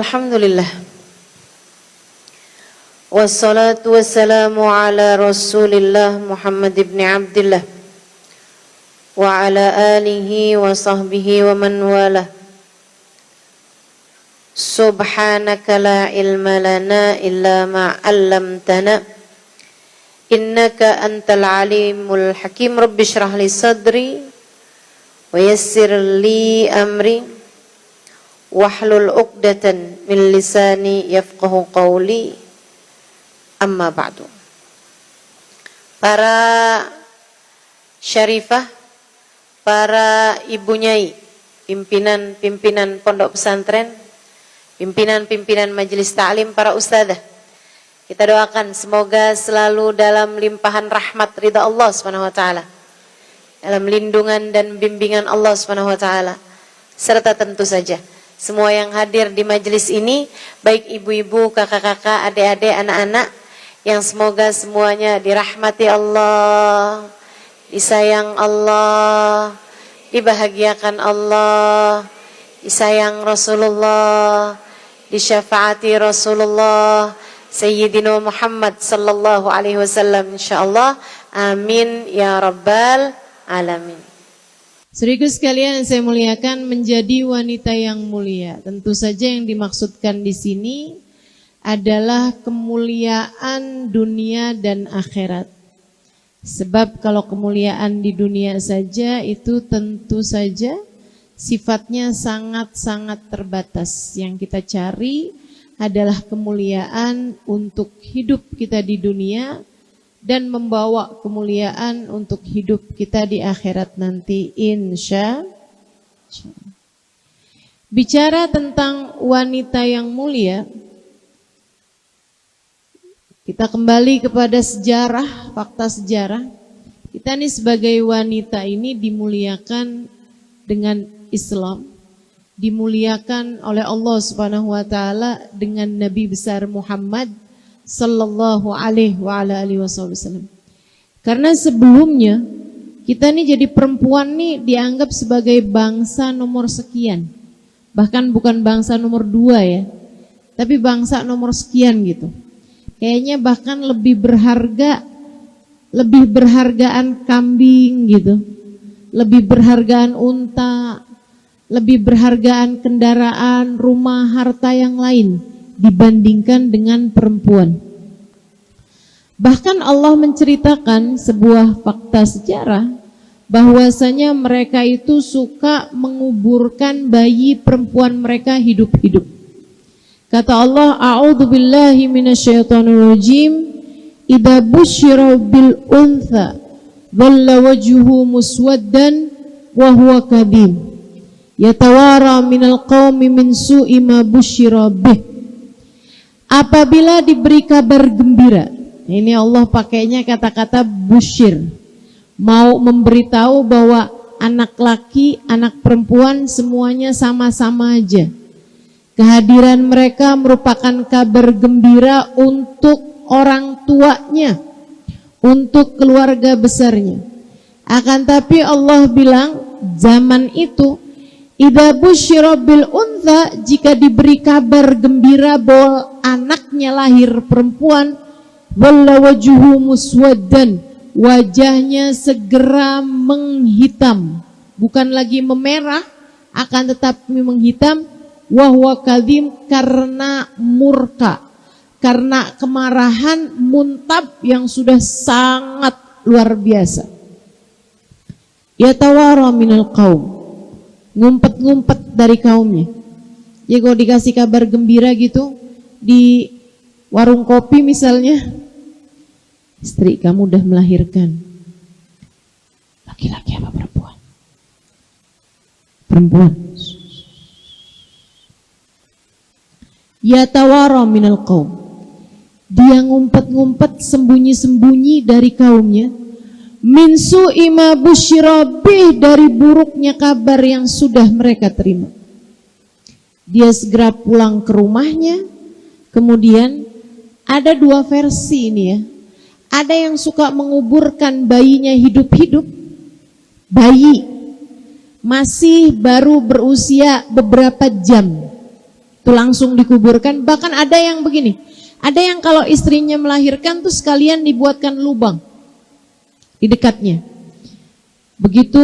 Alhamdulillah. Wassalatu wassalamu ala Rasulillah Muhammad ibn Abdillah wa ala alihi wa sahbihi wa man walah. Subhanaka la ilma lana illa ma 'allamtana innaka antal alimul hakim. Rabbi shrah li sadri wa yassir li amri wahlul 'uqdatan min lisani yafqahu qawli. Amma ba'du. Para syarifah, para ibu nyai, pimpinan pondok pesantren, pimpinan majelis ta'lim, para ustadzah, kita doakan semoga selalu dalam limpahan rahmat ridha Allah Subhanahu wa taala, dalam lindungan dan bimbingan Allah Subhanahu wa taala, serta tentu saja semua yang hadir di majelis ini, baik ibu-ibu, kakak-kakak, adik-adik, anak-anak, yang semoga semuanya dirahmati Allah, disayang Allah, dibahagiakan Allah, disayang Rasulullah, disyafaati Rasulullah Sayyidina Muhammad sallallahu alaihi wasallam insyaallah. Amin ya rabbal alamin. Saudaraku sekalian yang saya muliakan, menjadi wanita yang mulia. Tentu saja yang dimaksudkan di sini adalah kemuliaan dunia dan akhirat. Sebab kalau kemuliaan di dunia saja itu tentu saja sifatnya sangat-sangat terbatas. Yang kita cari adalah kemuliaan untuk hidup kita di dunia dan membawa kemuliaan untuk hidup kita di akhirat nanti, insya Allah. Bicara tentang wanita yang mulia, kita kembali kepada sejarah, fakta sejarah. Kita ini sebagai wanita ini dimuliakan dengan Islam, dimuliakan oleh Allah Subhanahu wa taala dengan Nabi besar Muhammad sallallahu alaihi wa ala alihi wasallam. Karena sebelumnya kita nih jadi perempuan nih dianggap sebagai bangsa nomor sekian. Bahkan bukan bangsa nomor 2 ya, tapi bangsa nomor sekian gitu. Kayaknya bahkan lebih berharga, lebih berhargaan kambing gitu, lebih berhargaan unta, lebih berhargaan kendaraan, rumah, harta yang lain dibandingkan dengan perempuan. Bahkan Allah menceritakan sebuah fakta sejarah bahwasanya mereka itu suka menguburkan bayi perempuan mereka hidup-hidup. Kata Allah, a'udzu billahi minasyaitonir rajim, idza busyira bil untha dhalla wajhuhu muswaddan wa huwa kadhim yatawara minal qaumi min su'i ma busyira bih. Apabila diberi kabar gembira, ini Allah pakainya kata-kata busyir, mau memberitahu bahwa anak laki, anak perempuan semuanya sama-sama aja. Kehadiran mereka merupakan kabar gembira untuk orang tuanya, untuk keluarga besarnya. Akan tapi Allah bilang zaman itu, idza busyira bil untha, jika diberi kabar gembira bahwa anaknya lahir perempuan, walla wajhuhu muswaddan, wajahnya segera menghitam, bukan lagi memerah, akan tetapi menghitam, wa huwa kadhim, karena murka, karena kemarahan muntab yang sudah sangat luar biasa. Yatawara minal qaum, ngumpet-ngumpet dari kaumnya. Ya kalau dikasih kabar gembira gitu di warung kopi misalnya, istri kamu udah melahirkan. Laki-laki apa perempuan? Perempuan. Yatawara minal qaum, dia ngumpet-ngumpet sembunyi-sembunyi dari kaumnya. Min su'i ma busyira bih, dari buruknya kabar yang sudah mereka terima. Dia segera pulang ke rumahnya. Kemudian ada 2 versi ini ya. Ada yang suka menguburkan bayinya hidup-hidup. Bayi masih baru berusia beberapa jam. Itu langsung dikuburkan. Bahkan ada yang begini, ada yang kalau istrinya melahirkan tuh sekalian dibuatkan lubang di dekatnya. Begitu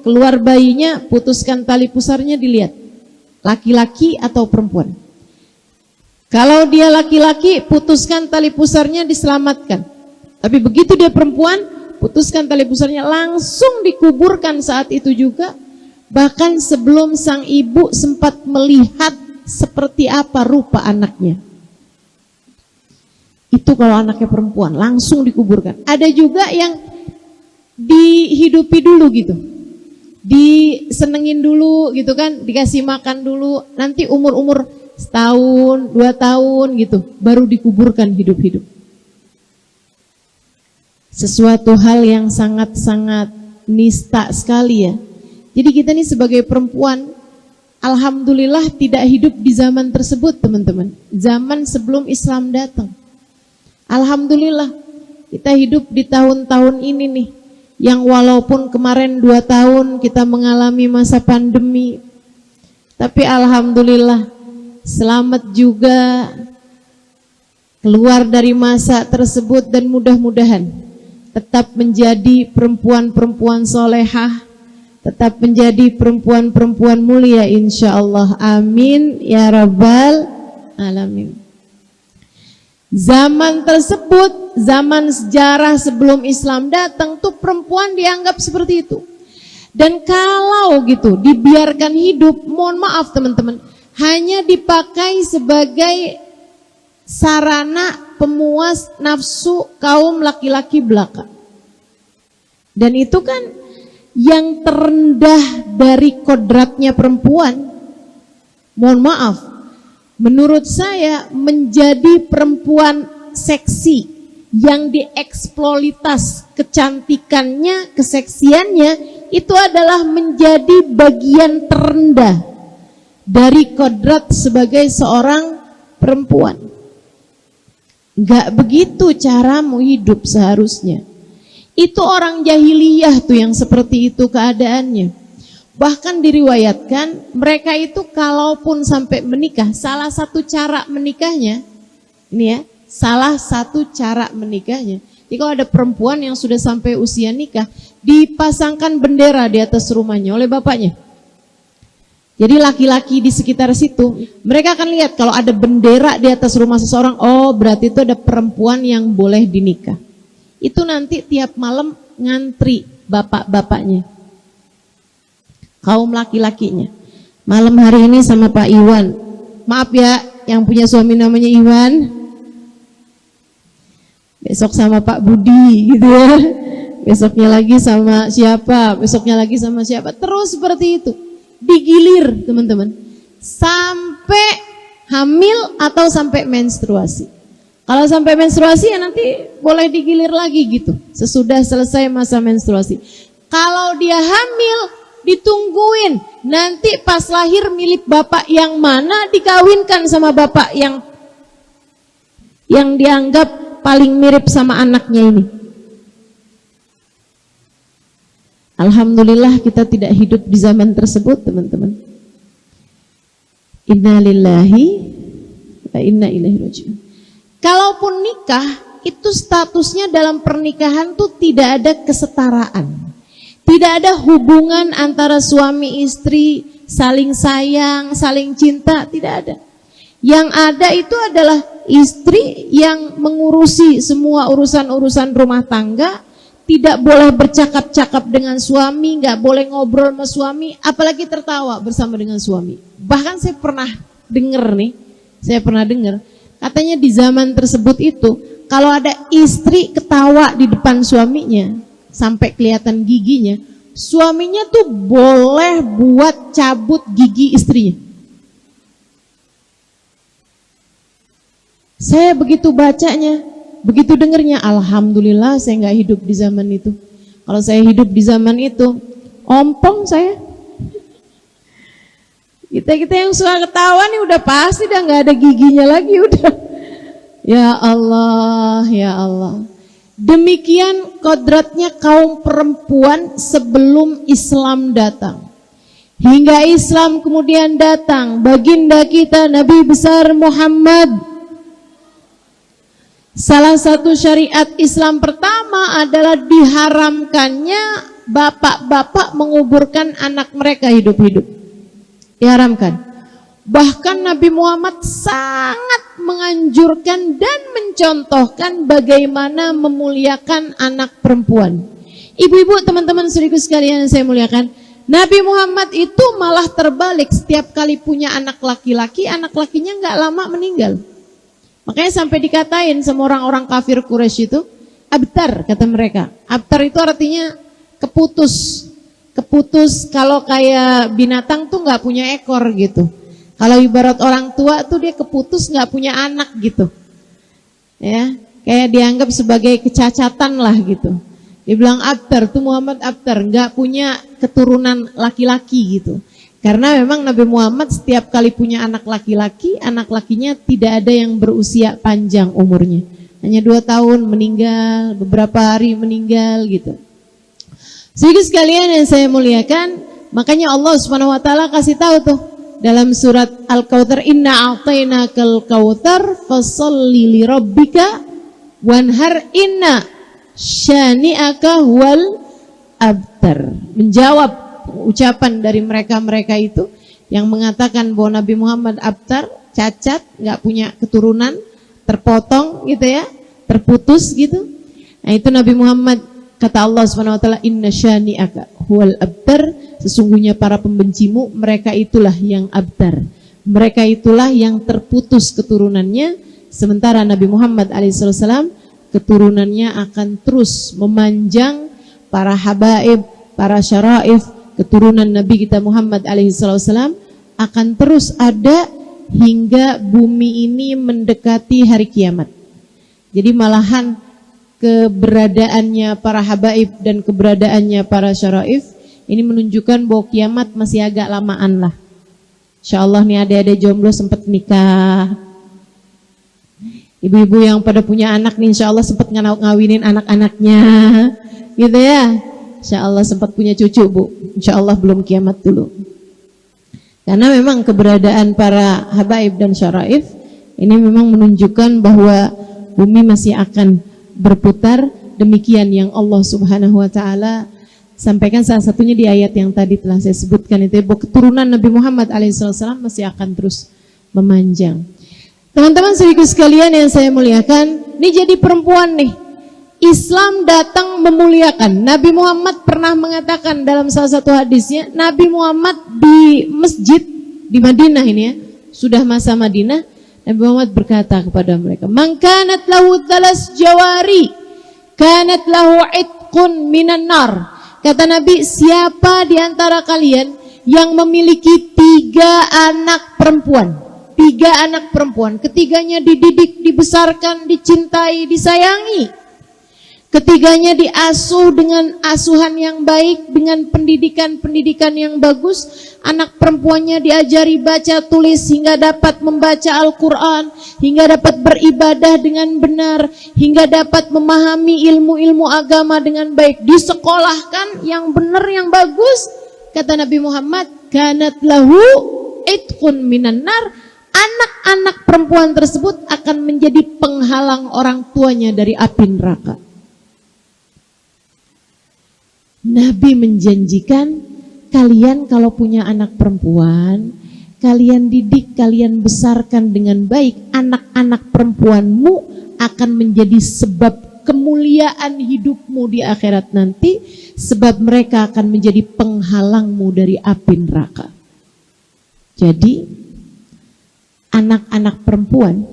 keluar bayinya, putuskan tali pusarnya, dilihat laki-laki atau perempuan. Kalau dia laki-laki, putuskan tali pusarnya, diselamatkan. Tapi begitu dia perempuan, putuskan tali pusarnya, langsung dikuburkan saat itu juga. Bahkan sebelum sang ibu sempat melihat seperti apa rupa anaknya. Itu kalau anaknya perempuan, langsung dikuburkan. Ada juga yang dihidupi dulu gitu, disenengin dulu gitu kan, dikasih makan dulu, nanti umur-umur setahun, 2 tahun gitu, baru dikuburkan hidup-hidup. Sesuatu hal yang sangat-sangat nista sekali ya. Jadi kita nih sebagai perempuan, alhamdulillah tidak hidup di zaman tersebut teman-teman. Zaman sebelum Islam datang. Alhamdulillah kita hidup di tahun-tahun ini nih, yang walaupun kemarin 2 tahun kita mengalami masa pandemi, tapi alhamdulillah selamat juga keluar dari masa tersebut, dan mudah-mudahan tetap menjadi perempuan-perempuan solehah, tetap menjadi perempuan-perempuan mulia insyaallah. Amin ya rabbal alamin. Zaman tersebut, zaman sejarah sebelum Islam datang tuh perempuan dianggap seperti itu. Dan kalau gitu dibiarkan hidup, mohon maaf teman-teman, hanya dipakai sebagai sarana pemuas nafsu kaum laki-laki belaka. Dan itu kan yang terendah dari kodratnya perempuan. Mohon maaf, menurut saya menjadi perempuan seksi yang dieksploitas kecantikannya, keseksiannya, itu adalah menjadi bagian terendah dari kodrat sebagai seorang perempuan. Gak begitu caramu hidup seharusnya. Itu orang jahiliyah tuh yang seperti itu keadaannya. Bahkan diriwayatkan mereka itu kalaupun sampai menikah, salah satu cara menikahnya, ini ya, salah satu cara menikahnya, jadi kalau ada perempuan yang sudah sampai usia nikah, dipasangkan bendera di atas rumahnya oleh bapaknya. Jadi laki-laki di sekitar situ, mereka akan lihat kalau ada bendera di atas rumah seseorang, oh berarti itu ada perempuan yang boleh dinikah. Itu nanti tiap malam ngantri bapak-bapaknya, kaum laki-lakinya. Malam hari ini sama Pak Iwan, maaf ya yang punya suami namanya Iwan, besok sama Pak Budi gitu ya, besoknya lagi sama siapa, besoknya lagi sama siapa, terus seperti itu. Digilir teman-teman sampai hamil atau sampai menstruasi. Kalau sampai menstruasi ya nanti boleh digilir lagi gitu sesudah selesai masa menstruasi. Kalau dia hamil ditungguin nanti pas lahir milik bapak yang mana, dikawinkan sama bapak yang dianggap paling mirip sama anaknya ini. Alhamdulillah kita tidak hidup di zaman tersebut teman-teman. Inna lillahi wa inna ilaihi raji'un. Kalaupun nikah, itu statusnya dalam pernikahan tuh tidak ada kesetaraan. Tidak ada hubungan antara suami istri saling sayang, saling cinta, tidak ada. Yang ada itu adalah istri yang mengurusi semua urusan-urusan rumah tangga, tidak boleh bercakap-cakap dengan suami, nggak boleh ngobrol sama suami, apalagi tertawa bersama dengan suami. Bahkan saya pernah dengar katanya di zaman tersebut itu kalau ada istri ketawa di depan suaminya sampai kelihatan giginya, suaminya tuh boleh buat cabut gigi istrinya. Saya begitu bacanya, begitu dengernya, alhamdulillah saya nggak hidup di zaman itu. Kalau saya hidup di zaman itu, ompong saya. Kita yang suka ketawa nih udah pasti udah nggak ada giginya lagi udah. Ya Allah, ya Allah. Demikian kodratnya kaum perempuan sebelum Islam datang. hingga Islam kemudian datang, baginda kita Nabi besar Muhammad. Salah satu syariat Islam pertama adalah diharamkannya bapak-bapak menguburkan anak mereka hidup-hidup. Diharamkan. Bahkan Nabi Muhammad sangat menganjurkan dan mencontohkan bagaimana memuliakan anak perempuan. Ibu-ibu, teman-teman saudaraku sekalian yang saya muliakan, Nabi Muhammad itu malah terbalik. Setiap kali punya anak laki-laki, anak lakinya nggak lama meninggal. Makanya sampai dikatain sama orang-orang kafir Quraisy itu abtar, kata mereka. Abtar itu artinya keputus. Keputus kalau kayak binatang tuh nggak punya ekor gitu. Kalau ibarat orang tua tuh dia keputus nggak punya anak gitu, ya, kayak dianggap sebagai kecacatan lah gitu. Dibilang abtar tuh Muhammad abtar, nggak punya keturunan laki-laki gitu. Karena memang Nabi Muhammad setiap kali punya anak laki-laki, anak lakinya tidak ada yang berusia panjang umurnya, hanya 2 tahun meninggal, beberapa hari meninggal gitu. Sedikit sekalian yang saya muliakan, makanya Allah Subhanahu Wa Taala kasih tahu tuh. Dalam surat Al-Kautsar, inna a'tainakal kautsar fasholli li rabbika wanhar inna syani'aka huwal abtar. Menjawab ucapan dari mereka-mereka itu yang mengatakan bahwa Nabi Muhammad abtar, cacat, nggak punya keturunan, terpotong gitu ya, terputus gitu. Nah itu Nabi Muhammad, kata Allah Subhanahu wa taala, inna syani'aka huwal abtar. Sesungguhnya para pembencimu, mereka itulah yang abtar. Mereka itulah yang terputus keturunannya. Sementara Nabi Muhammad alaihissalam keturunannya akan terus memanjang. Para habaib, para syaraif, keturunan Nabi kita Muhammad alaihissalam akan terus ada hingga bumi ini mendekati hari kiamat. Jadi malahan keberadaannya para habaib dan keberadaannya para syaraif ini menunjukkan bahwa kiamat masih agak lamaan lah. Insyaallah nih adik-adik jomblo sempat nikah. Ibu-ibu yang pada punya anak nih insyaallah sempat ngawinin anak-anaknya. Gitu ya. Insyaallah sempat punya cucu, Bu. Insyaallah belum kiamat dulu. Karena memang keberadaan para habaib dan syaraif ini memang menunjukkan bahwa bumi masih akan berputar. Demikian yang Allah Subhanahu wa taala sampaikan salah satunya di ayat yang tadi telah saya sebutkan itu, bahwa keturunan Nabi Muhammad alaihissalam masih akan terus memanjang. Teman-teman saudaraku sekalian yang saya muliakan, ini jadi perempuan nih. Islam datang memuliakan. Nabi Muhammad pernah mengatakan dalam salah satu hadisnya, Nabi Muhammad di masjid di Madinah ini ya, sudah masa Madinah, Nabi Muhammad berkata kepada mereka, "Man kanat lahu thalas jawari, kanat lahu itqun minan nar." Kata Nabi, siapa di antara kalian yang memiliki 3 anak perempuan? 3 anak perempuan, ketiganya dididik, dibesarkan, dicintai, disayangi. Ketiganya diasuh dengan asuhan yang baik, dengan pendidikan yang bagus. Anak perempuannya diajari baca tulis hingga dapat membaca Al-Quran, hingga dapat beribadah dengan benar, hingga dapat memahami ilmu-ilmu agama dengan baik. Disekolahkan yang benar, yang bagus. Kata Nabi Muhammad, kanat lahu itqun minan nar. Anak-anak perempuan tersebut akan menjadi penghalang orang tuanya dari api neraka. Nabi menjanjikan, kalian kalau punya anak perempuan, kalian didik, kalian besarkan dengan baik, anak-anak perempuanmu akan menjadi sebab kemuliaan hidupmu di akhirat nanti, sebab mereka akan menjadi penghalangmu dari api neraka. Jadi anak-anak perempuan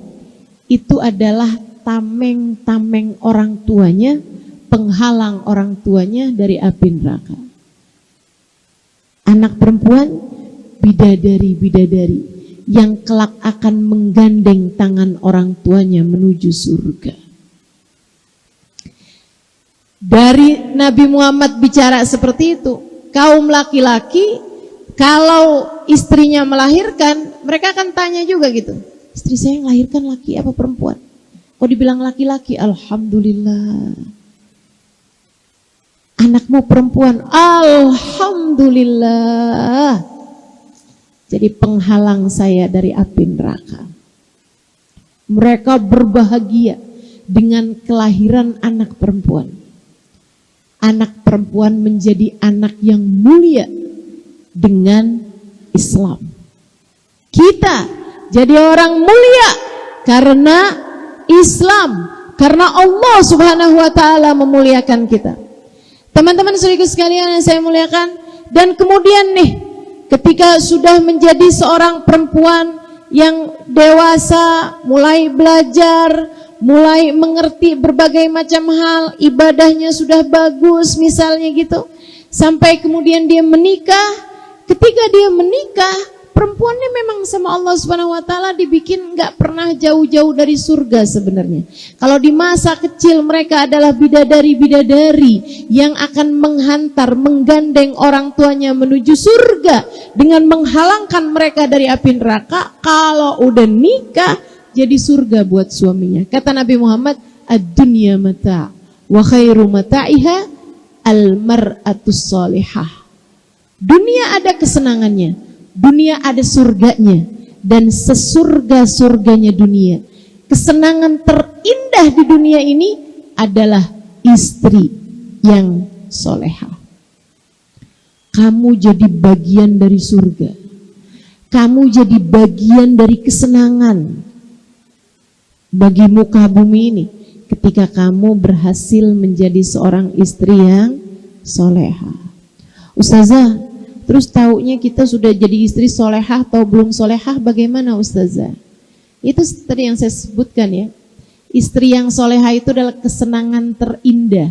itu adalah tameng-tameng orang tuanya, penghalang orang tuanya dari api neraka. Anak perempuan bidadari-bidadari yang kelak akan menggandeng tangan orang tuanya menuju surga. Dari Nabi Muhammad bicara seperti itu, kaum laki-laki kalau istrinya melahirkan, mereka akan tanya juga gitu, istri saya yang melahirkan laki apa perempuan? Kok dibilang laki-laki? Alhamdulillah. Anakmu perempuan, alhamdulillah. jadi penghalang saya dari api neraka. Mereka berbahagia dengan kelahiran anak perempuan. Anak perempuan menjadi anak yang mulia dengan Islam. Kita jadi orang mulia karena Islam, karena Allah Subhanahu wa taala memuliakan kita. Teman-teman saudaraku sekalian yang saya muliakan, dan kemudian nih ketika sudah menjadi seorang perempuan yang dewasa, mulai belajar, mulai mengerti berbagai macam hal, ibadahnya sudah bagus misalnya gitu, sampai kemudian dia menikah. Ketika dia menikah, perempuannya memang sama Allah Subhanahu wa taala dibikin nggak pernah jauh-jauh dari surga sebenarnya. Kalau di masa kecil mereka adalah bidadari-bidadari yang akan menghantar, menggandeng orang tuanya menuju surga dengan menghalangkan mereka dari api neraka. Kalau udah nikah jadi surga buat suaminya. Kata Nabi Muhammad, ad-dunya mata' wa khairu mata'iha al-mar'atus salihah. Dunia ada kesenangannya, dunia ada surganya, dan sesurga-surganya dunia. Kesenangan terindah di dunia ini adalah istri yang soleha. Kamu jadi bagian dari surga. Kamu jadi bagian dari kesenangan bagi muka bumi ini ketika kamu berhasil menjadi seorang istri yang soleha. Ustazah, terus taunya kita sudah jadi istri solehah atau belum solehah, bagaimana Ustazah? Itu tadi yang saya sebutkan ya. Istri yang solehah itu adalah kesenangan terindah,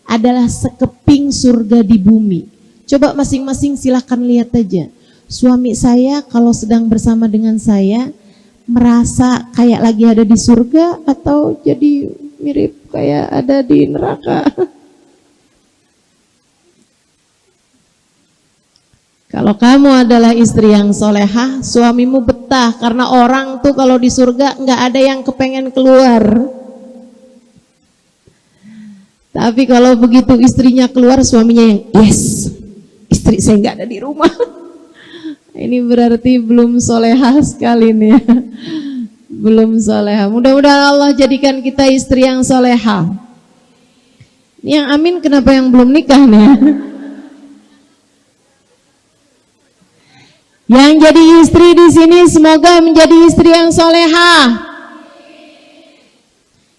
adalah sekeping surga di bumi. Coba masing-masing silahkan lihat aja. Suami saya kalau sedang bersama dengan saya merasa kayak lagi ada di surga atau jadi mirip kayak ada di neraka. Kalau kamu adalah istri yang solehah, suamimu betah karena orang tuh kalau di surga nggak ada yang kepengen keluar. Tapi kalau begitu istrinya keluar, suaminya yang yes, istri saya nggak ada di rumah. Ini berarti belum solehah sekali nih ya. Belum solehah. Mudah-mudahan Allah jadikan kita istri yang solehah. Yang amin kenapa yang belum nikah nih ya? Yang jadi istri di sini semoga menjadi istri yang solehah.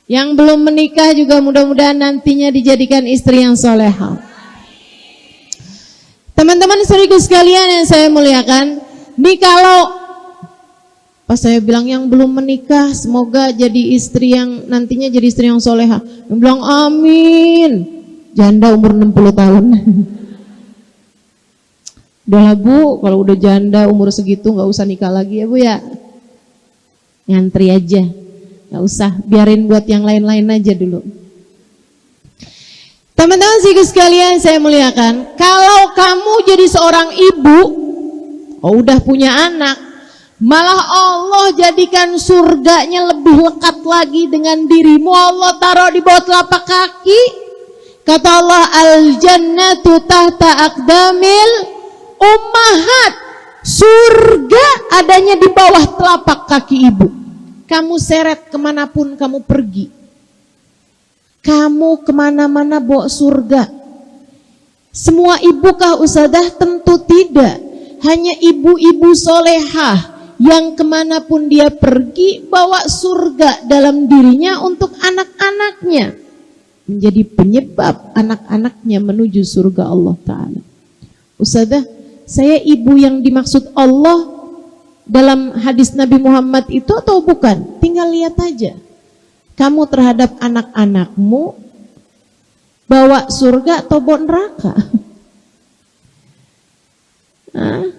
Yang belum menikah juga mudah-mudahan nantinya dijadikan istri yang solehah. Teman-teman saudaraku sekalian yang saya muliakan, nih kalau pas saya bilang yang belum menikah semoga jadi istri yang nantinya jadi istri yang solehah, yang bilang amin, janda umur 60 tahun. Udahlah Bu, kalau udah janda umur segitu nggak usah nikah lagi ya Bu ya. Ngantri aja, nggak usah, biarin buat yang lain-lain aja dulu. Teman-teman sekalian saya muliakan, kalau kamu jadi seorang ibu, udah punya anak, malah Allah jadikan surganya lebih lekat lagi dengan dirimu. Allah taruh di bawah telapak kaki. Kata Allah, al-jannatu tahta aqdamil ummahat. Surga adanya di bawah telapak kaki ibu. Kamu seret kemanapun kamu pergi, kamu kemana-mana bawa surga. Semua ibukah Ustazah? Tentu tidak. Hanya ibu-ibu solehah yang kemanapun dia pergi bawa surga dalam dirinya untuk anak-anaknya, menjadi penyebab anak-anaknya menuju surga Allah Ta'ala. Ustazah, saya ibu yang dimaksud Allah dalam hadis Nabi Muhammad itu atau bukan? Tinggal lihat aja kamu terhadap anak-anakmu bawa surga atau bawa neraka. Nah,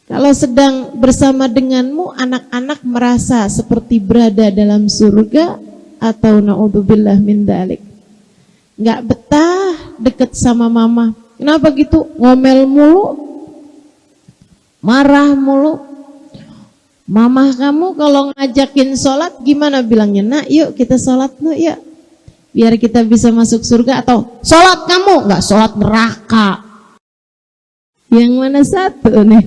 kalau sedang bersama denganmu anak-anak merasa seperti berada dalam surga atau na'udzubillah min dzalik. Nggak betah deket sama mama. Kenapa gitu? Ngomel mulu, marah mulu. Mama kamu kalau ngajakin sholat gimana bilangnya? Nak yuk kita sholat yuk ya, biar kita bisa masuk surga. Atau sholat kamu nggak sholat neraka. Yang mana satu nih?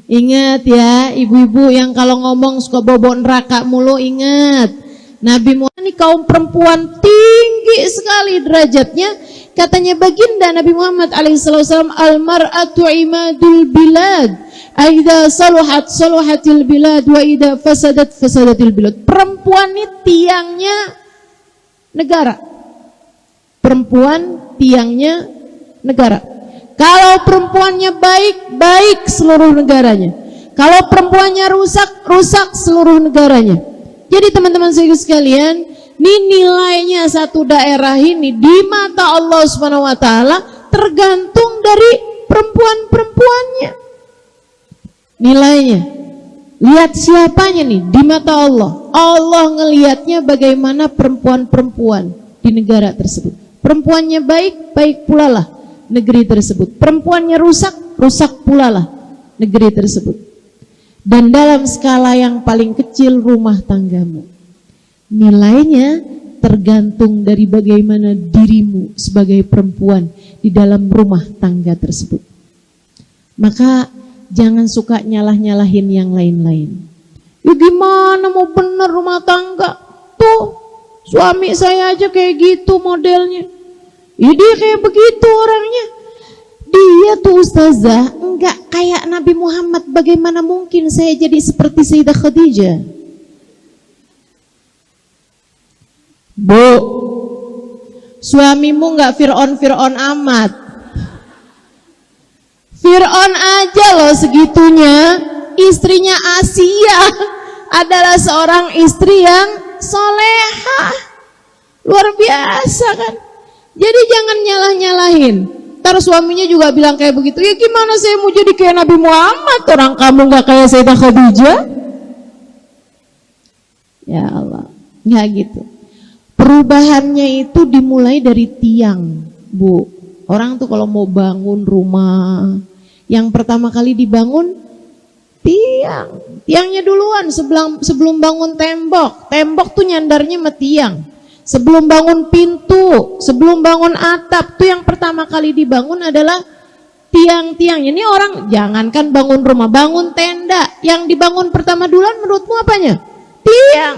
Ingat ya, ibu-ibu yang kalau ngomong suka bobo neraka mulu, ingat. Nabi Muhammad ini kaum perempuan tinggi sekali derajatnya. Katanya baginda Nabi Muhammad alaihissalam, al-mar'atu imadul bilad. Aida saluhat saluhatil bilad wa ida fasadat fasadatil bilad. Perempuan ini tiangnya negara. Perempuan tiangnya negara. Kalau perempuannya baik, baik seluruh negaranya. Kalau perempuannya rusak, rusak seluruh negaranya. Jadi teman-teman sekalian, ini nilainya satu daerah ini di mata Allah Subhanahu wa taala tergantung dari perempuan-perempuannya. Nilainya. Lihat siapanya nih di mata Allah. Allah ngelihatnya bagaimana perempuan-perempuan di negara tersebut. Perempuannya baik, baik pula lah negeri tersebut. Perempuannya rusak, rusak pula lah negeri tersebut. Dan dalam skala yang paling kecil rumah tanggamu. Nilainya tergantung dari bagaimana dirimu sebagai perempuan di dalam rumah tangga tersebut. Maka jangan suka nyalah-nyalahin yang lain-lain. Ya gimana mau bener rumah tangga? Tuh, suami saya aja kayak gitu modelnya. Ya dia kayak begitu orangnya. Dia tuh ustazah enggak kayak Nabi Muhammad. Bagaimana mungkin saya jadi seperti Sayyidah Khadijah? Bu, suamimu enggak Fir'aun amat. Fir'aun aja loh segitunya. Istrinya Asia adalah seorang istri yang solehah. Luar biasa kan. Jadi jangan nyalah-nyalahin. Ntar suaminya juga bilang kayak begitu. Ya gimana saya mau jadi kayak Nabi Muhammad, orang kamu gak kayak Sayyidah Khadijah? Ya Allah, gak gitu. Perubahannya itu dimulai dari tiang, Bu. Orang tuh kalau mau bangun rumah, yang pertama kali dibangun tiang. Tiangnya duluan sebelum bangun tembok. Tembok tuh nyandarnya sama tiang. Sebelum bangun pintu, sebelum bangun atap, tuh yang pertama kali dibangun adalah tiang-tiang. Ini orang jangankan bangun rumah, bangun tenda. Yang dibangun pertama duluan menurutmu apanya? Tiang.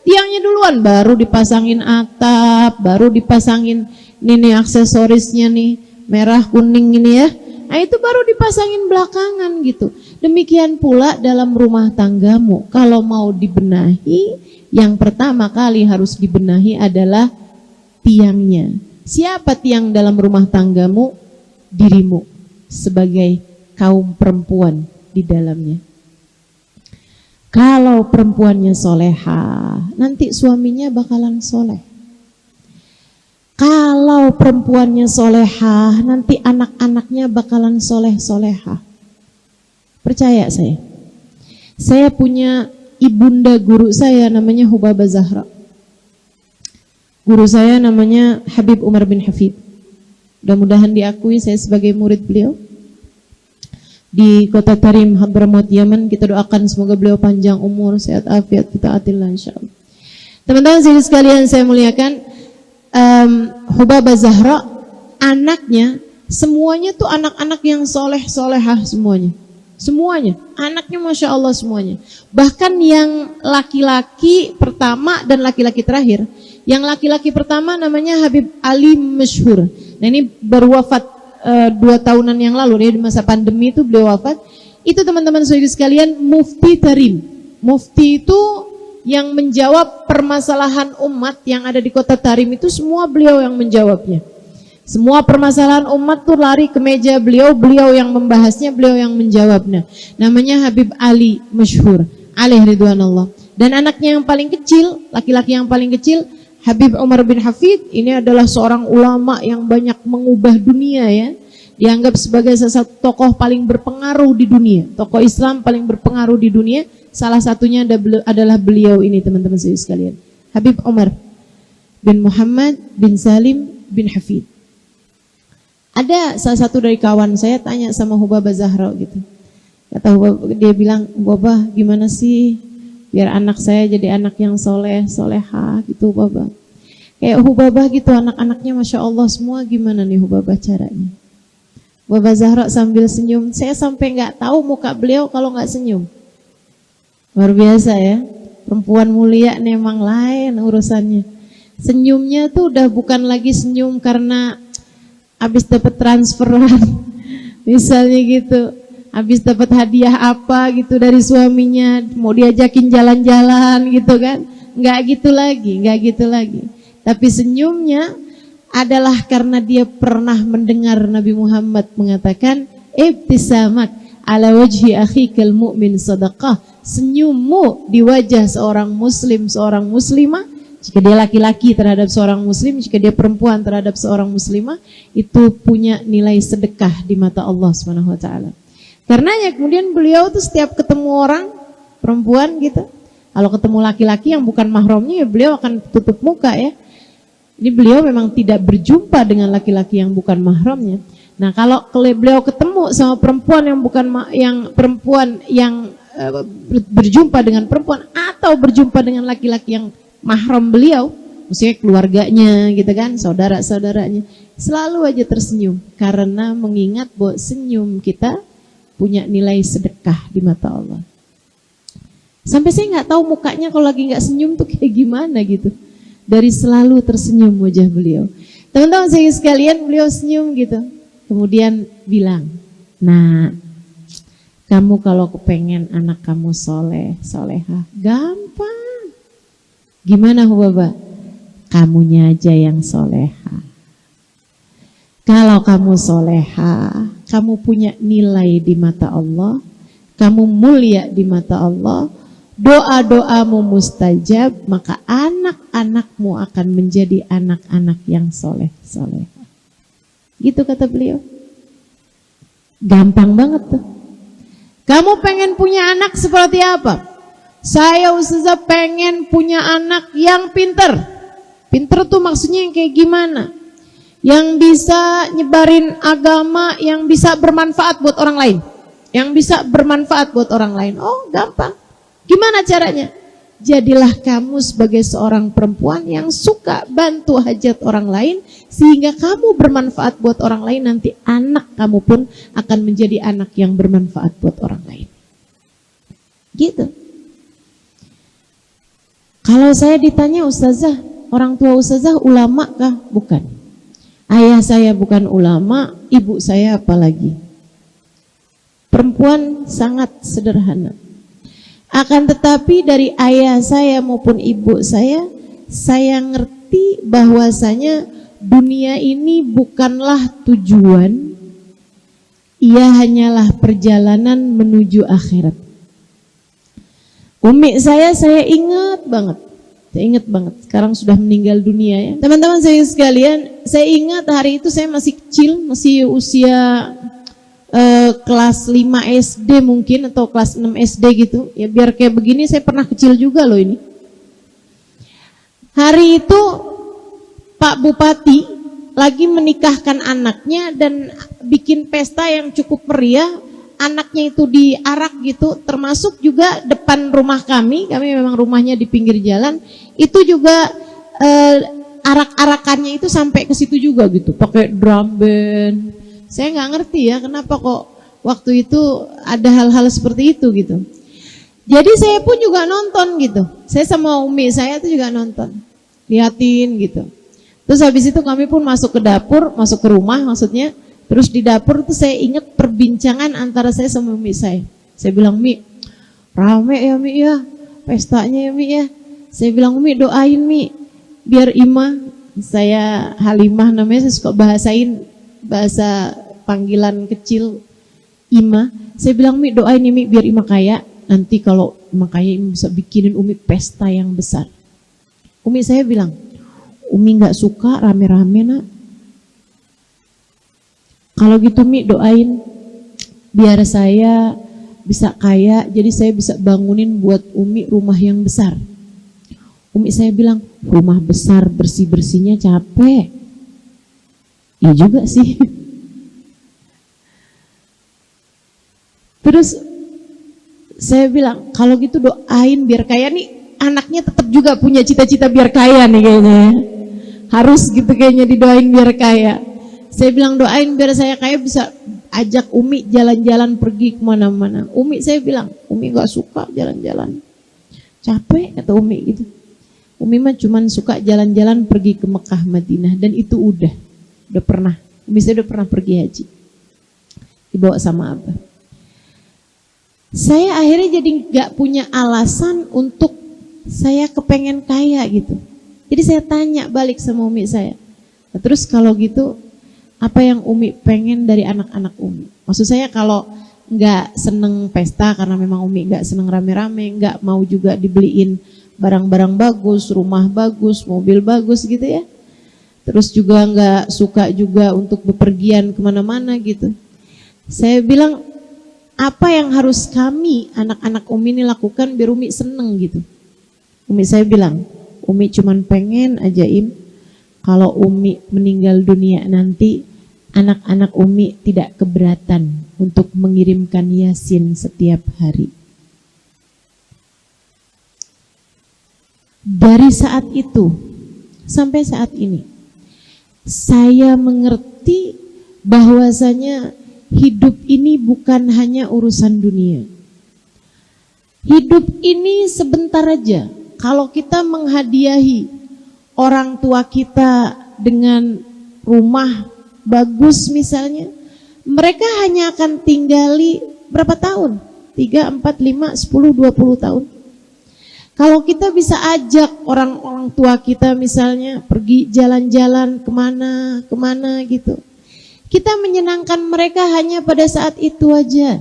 Tiangnya duluan, baru dipasangin atap, baru dipasangin ini aksesorisnya nih, merah kuning ini ya. Nah itu baru dipasangin belakangan gitu. Demikian pula dalam rumah tanggamu. Kalau mau dibenahi, yang pertama kali harus dibenahi adalah tiangnya. Siapa tiang dalam rumah tanggamu? Dirimu sebagai kaum perempuan di dalamnya. Kalau perempuannya soleha, nanti suaminya bakalan soleh. Kalau perempuannya soleha, nanti anak-anaknya bakalan soleh-soleha. Percaya saya. Saya punya ibunda guru saya namanya Hubabah Zahra. Guru saya namanya Habib Umar bin Hafid. Mudah-mudahan diakui saya sebagai murid beliau. Di kota Tarim, Hadramaut, Yaman. Kita doakan semoga beliau panjang umur, sehat afiat, kita atillah insyaallah. Teman-teman sekalian saya muliakan, Hubabah Zahra, anaknya semuanya tuh anak-anak yang soleh-solehah semuanya. Semuanya, anaknya Masya Allah semuanya. Bahkan yang laki-laki pertama dan laki-laki terakhir. Yang laki-laki pertama namanya Habib Ali Masyhur. Nah ini baru wafat 2 tahunan yang lalu, di masa pandemi itu beliau wafat. Itu teman-teman saudara sekalian Mufti Tarim. Mufti itu yang menjawab permasalahan umat yang ada di kota Tarim itu semua beliau yang menjawabnya. Semua permasalahan umat tuh lari ke meja beliau, beliau yang membahasnya, beliau yang menjawabnya. Namanya Habib Ali Masyhur, alaih ridwanullah. Dan anaknya yang paling kecil, laki-laki yang paling kecil, Habib Umar bin Hafid, ini adalah seorang ulama yang banyak mengubah dunia ya. Dianggap sebagai salah satu tokoh paling berpengaruh di dunia. Tokoh Islam paling berpengaruh di dunia. Salah satunya adalah beliau ini teman-teman sekalian. Habib Umar bin Muhammad bin Salim bin Hafid. Ada salah satu dari kawan saya tanya sama Hubabah Zahra gitu. Kata Hubabah, dia bilang, Hubabah gimana sih biar anak saya jadi anak yang soleh, soleha gitu Hubabah. Kayak Hubabah gitu anak-anaknya Masya Allah semua, gimana nih Hubabah caranya? Bapak Zahra sambil senyum. Saya sampai nggak tahu muka beliau kalau nggak senyum. Luar biasa ya. Perempuan mulia memang lain urusannya. Senyumnya tuh udah bukan lagi senyum karena habis dapat transferan. Misalnya gitu. Habis dapat hadiah apa gitu dari suaminya, mau diajakin jalan-jalan gitu kan. Nggak gitu lagi. Tapi senyumnya adalah karena dia pernah mendengar Nabi Muhammad mengatakan, ibtisamak ala wajhi akhikal mu'min sadaqah. Senyummu di wajah seorang muslim, seorang muslimah, jika dia laki-laki terhadap seorang muslim, jika dia perempuan terhadap seorang muslimah, itu punya nilai sedekah di mata Allah Subhanahu wa taala. Karenanya kemudian beliau tuh setiap ketemu orang perempuan gitu, kalau ketemu laki-laki yang bukan mahramnya ya beliau akan tutup muka ya. Ini beliau memang tidak berjumpa dengan laki-laki yang bukan mahramnya. Nah, kalau beliau ketemu sama perempuan yang bukan berjumpa dengan perempuan atau berjumpa dengan laki-laki yang mahram beliau, maksudnya keluarganya gitu kan, saudara-saudaranya, selalu aja tersenyum karena mengingat bahwa senyum kita punya nilai sedekah di mata Allah. Sampai saya nggak tahu mukanya kalau lagi nggak senyum tuh kayak gimana gitu. Dari selalu tersenyum wajah beliau. Teman-teman saya sekalian, beliau senyum gitu. Kemudian bilang, nah, kamu kalau kepengen anak kamu soleh, solehah, gampang. Gimana Hubaba? Kamunya aja yang solehah. Kalau kamu soleha, kamu punya nilai di mata Allah, kamu mulia di mata Allah, doa-doamu mustajab, maka anak-anakmu akan menjadi anak-anak yang soleh-soleha. Gitu kata beliau. Gampang banget tuh. Kamu pengen punya anak seperti apa? Saya Ustazah pengen punya anak yang pinter. Pinter tuh maksudnya yang kayak gimana? Yang bisa nyebarin agama, yang bisa bermanfaat buat orang lain. Yang bisa bermanfaat buat orang lain. Oh, gampang. Gimana caranya? Jadilah kamu sebagai seorang perempuan yang suka bantu hajat orang lain, sehingga kamu bermanfaat buat orang lain, nanti anak kamu pun akan menjadi anak yang bermanfaat buat orang lain. Gitu. Kalau saya ditanya, Ustazah, orang tua Ustazah ulama kah? Bukan. Ayah saya bukan ulama, ibu saya apalagi. Perempuan sangat sederhana. Akan tetapi dari ayah saya maupun ibu saya ngerti bahwasanya dunia ini bukanlah tujuan, ia hanyalah perjalanan menuju akhirat. Umi saya ingat banget. Saya ingat banget, sekarang sudah meninggal dunia ya. Teman-teman saya sekalian, saya ingat hari itu saya masih kecil, masih usia kelas 5 SD mungkin atau kelas 6 SD gitu. Ya biar kayak begini saya pernah kecil juga loh ini. Hari itu Pak Bupati lagi menikahkan anaknya dan bikin pesta yang cukup meriah. Anaknya itu diarak gitu, termasuk juga depan rumah kami memang rumahnya di pinggir jalan, itu juga arak-arakannya itu sampai ke situ juga gitu, pakai drum band. Saya nggak ngerti ya kenapa kok waktu itu ada hal-hal seperti itu gitu. Jadi saya pun juga nonton gitu, saya sama umi saya itu juga nonton, liatin gitu. Terus habis itu kami pun masuk ke dapur, masuk ke rumah maksudnya. Terus di dapur tuh saya ingat perbincangan antara saya sama umi saya. Saya bilang, Mi, rame ya Mi ya, pestanya ya Mi ya. Saya bilang, Umi doain Mi, biar Ima, saya Halimah namanya, saya suka bahasain bahasa panggilan kecil Ima. Saya bilang, Mi doain ya Mi, biar Ima kaya. Nanti kalau Ima kaya, Ima bisa bikinin Umi pesta yang besar. Umi saya bilang, Umi gak suka rame-rame nak. Kalau gitu Mi doain biar saya bisa kaya, jadi saya bisa bangunin buat Umi rumah yang besar. Umi saya bilang, rumah besar bersih-bersihnya capek. Iya juga sih. Terus saya bilang, kalau gitu doain biar kaya nih, anaknya tetap juga punya cita-cita biar kaya nih kayaknya. Harus gitu kayaknya didoain biar kaya. Saya bilang doain biar saya kaya bisa ajak Umi jalan-jalan pergi kemana-mana. Umi saya bilang, Umi gak suka jalan-jalan. Capek kata Umi gitu. Umi mah cuman suka jalan-jalan pergi ke Mekah, Madinah. Dan itu udah pernah. Umi saya udah pernah pergi haji. Dibawa sama Abah. Saya akhirnya jadi gak punya alasan untuk saya kepengen kaya gitu. Jadi saya tanya balik sama Umi saya. Nah, terus kalau gitu, apa yang Umi pengen dari anak-anak Umi? Maksud saya kalau nggak seneng pesta karena memang Umi nggak seneng rame-rame, nggak mau juga dibeliin barang-barang bagus, rumah bagus, mobil bagus gitu ya. Terus juga nggak suka juga untuk bepergian kemana-mana gitu. Saya bilang, apa yang harus kami anak-anak Umi ini lakukan biar Umi seneng gitu. Umi saya bilang, Umi cuman pengen aja kalau Umi meninggal dunia nanti, anak-anak Umi tidak keberatan untuk mengirimkan Yasin setiap hari. Dari saat itu sampai saat ini, saya mengerti bahwasanya hidup ini bukan hanya urusan dunia. Hidup ini sebentar aja. Kalau kita menghadiahi orang tua kita dengan rumah bagus misalnya, mereka hanya akan tinggali berapa tahun? 3, 4, 5, 10, 20 tahun. Kalau kita bisa ajak orang-orang tua kita misalnya pergi jalan-jalan kemana gitu. Kita menyenangkan mereka hanya pada saat itu aja.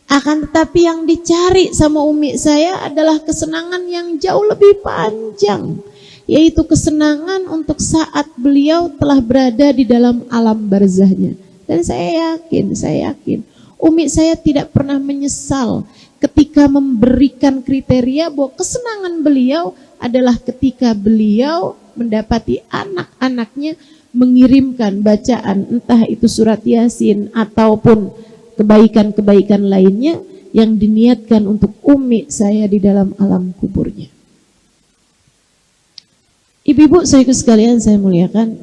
Akan tetapi yang dicari sama Umi saya adalah kesenangan yang jauh lebih panjang. Yaitu kesenangan untuk saat beliau telah berada di dalam alam barzahnya. Dan saya yakin Umi saya tidak pernah menyesal ketika memberikan kriteria bahwa kesenangan beliau adalah ketika beliau mendapati anak-anaknya mengirimkan bacaan entah itu surat Yasin ataupun kebaikan-kebaikan lainnya yang diniatkan untuk Umi saya di dalam alam kuburnya. Ibu-ibu saudaraku sekalian saya muliakan,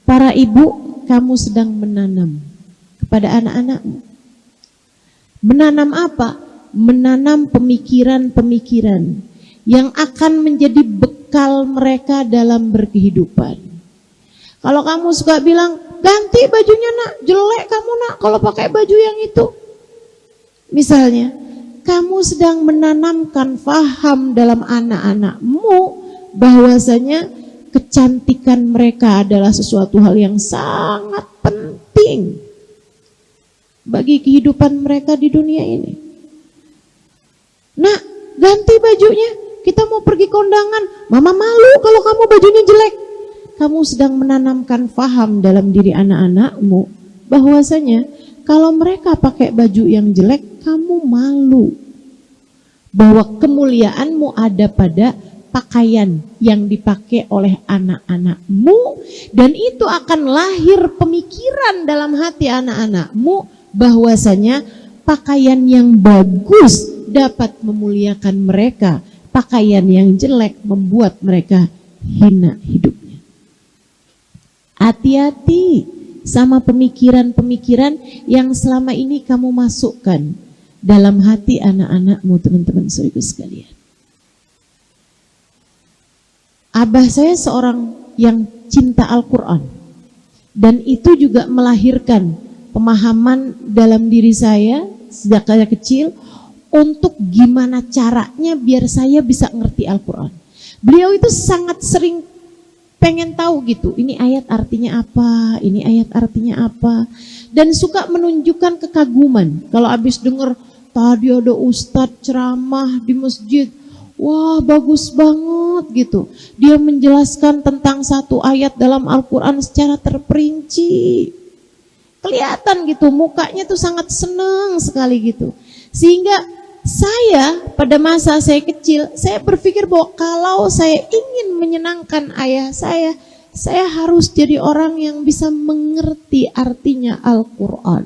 para ibu, kamu sedang menanam kepada anak-anakmu. Menanam apa? Menanam pemikiran-pemikiran yang akan menjadi bekal mereka dalam berkehidupan. Kalau kamu suka bilang, ganti bajunya nak, jelek kamu nak kalau pakai baju yang itu. Misalnya, kamu sedang menanamkan faham dalam anak-anakmu bahwasanya kecantikan mereka adalah sesuatu hal yang sangat penting bagi kehidupan mereka di dunia ini. Nah, ganti bajunya, kita mau pergi kondangan, mama malu kalau kamu bajunya jelek. Kamu sedang menanamkan faham dalam diri anak-anakmu bahwasanya kalau mereka pakai baju yang jelek, kamu malu. Bahwa kemuliaanmu ada pada pakaian yang dipakai oleh anak-anakmu, dan itu akan lahir pemikiran dalam hati anak-anakmu bahwasanya pakaian yang bagus dapat memuliakan mereka, pakaian yang jelek membuat mereka hina hidupnya. Hati-hati sama pemikiran-pemikiran yang selama ini kamu masukkan dalam hati anak-anakmu, teman-teman saudaraku sekalian. Abah saya seorang yang cinta Al-Quran, dan itu juga melahirkan pemahaman dalam diri saya sejak saya kecil untuk gimana caranya biar saya bisa ngerti Al-Quran. Beliau itu sangat sering pengen tahu gitu, ini ayat artinya apa, ini ayat artinya apa, dan suka menunjukkan kekaguman. Kalau habis dengar tadi ada ustadz ceramah di masjid, wah bagus banget gitu. Dia menjelaskan tentang satu ayat dalam Al-Quran secara terperinci. Kelihatan gitu, mukanya tuh sangat senang sekali gitu. Sehingga saya pada masa saya kecil, saya berpikir bahwa kalau saya ingin menyenangkan ayah saya harus jadi orang yang bisa mengerti artinya Al-Quran.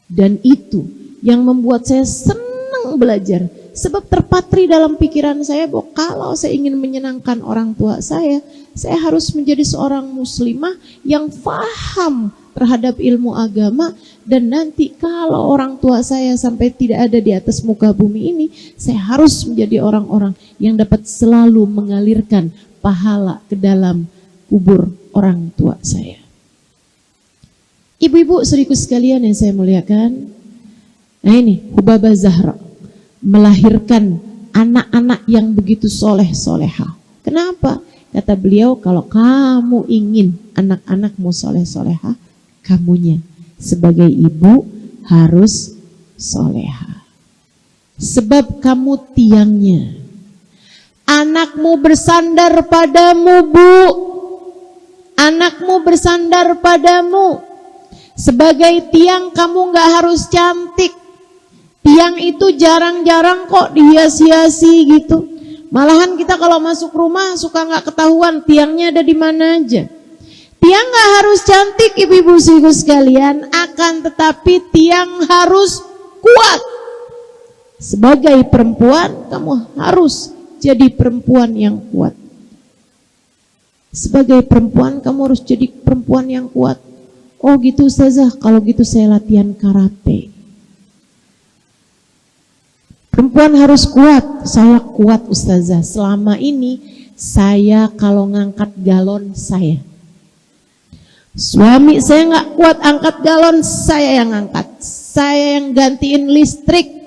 Dan itu yang membuat saya senang belajar. Sebab terpatri dalam pikiran saya bahwa kalau saya ingin menyenangkan orang tua saya harus menjadi seorang muslimah yang faham terhadap ilmu agama, dan nanti kalau orang tua saya sampai tidak ada di atas muka bumi ini, saya harus menjadi orang-orang yang dapat selalu mengalirkan pahala ke dalam kubur orang tua saya. Ibu-ibu saudaraku sekalian yang saya muliakan, nah ini Hubabah Zahra melahirkan anak-anak yang begitu soleh-soleha. Kenapa? Kata beliau, kalau kamu ingin anak-anakmu soleh-soleha, kamunya sebagai ibu harus soleha. Sebab kamu tiangnya. Anakmu bersandar padamu, Bu. Anakmu bersandar padamu. Sebagai tiang kamu gak harus cantik. Tiang itu jarang-jarang kok dihias-hiasi gitu. Malahan kita kalau masuk rumah suka gak ketahuan tiangnya ada di mana aja. Tiang gak harus cantik ibu-ibu saudaraku sekalian, akan tetapi tiang harus kuat. Sebagai perempuan kamu harus jadi perempuan yang kuat. Sebagai perempuan kamu harus jadi perempuan yang kuat. Oh gitu Ustazah, kalau gitu saya latihan karate. Perempuan harus kuat. Saya kuat Ustazah. Selama ini saya kalau ngangkat galon saya. Suami saya nggak kuat angkat galon, saya yang angkat. Saya yang gantiin listrik.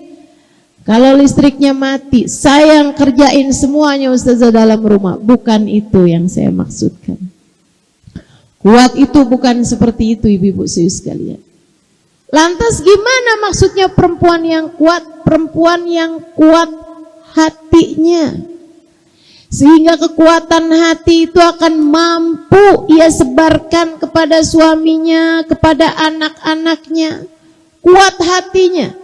Kalau listriknya mati, saya yang kerjain semuanya Ustazah dalam rumah. Bukan itu yang saya maksudkan. Kuat itu bukan seperti itu ibu-ibu sekalian. Lantas gimana maksudnya perempuan yang kuat? Perempuan yang kuat hatinya. Sehingga kekuatan hati itu akan mampu ia sebarkan kepada suaminya, kepada anak-anaknya. Kuat hatinya.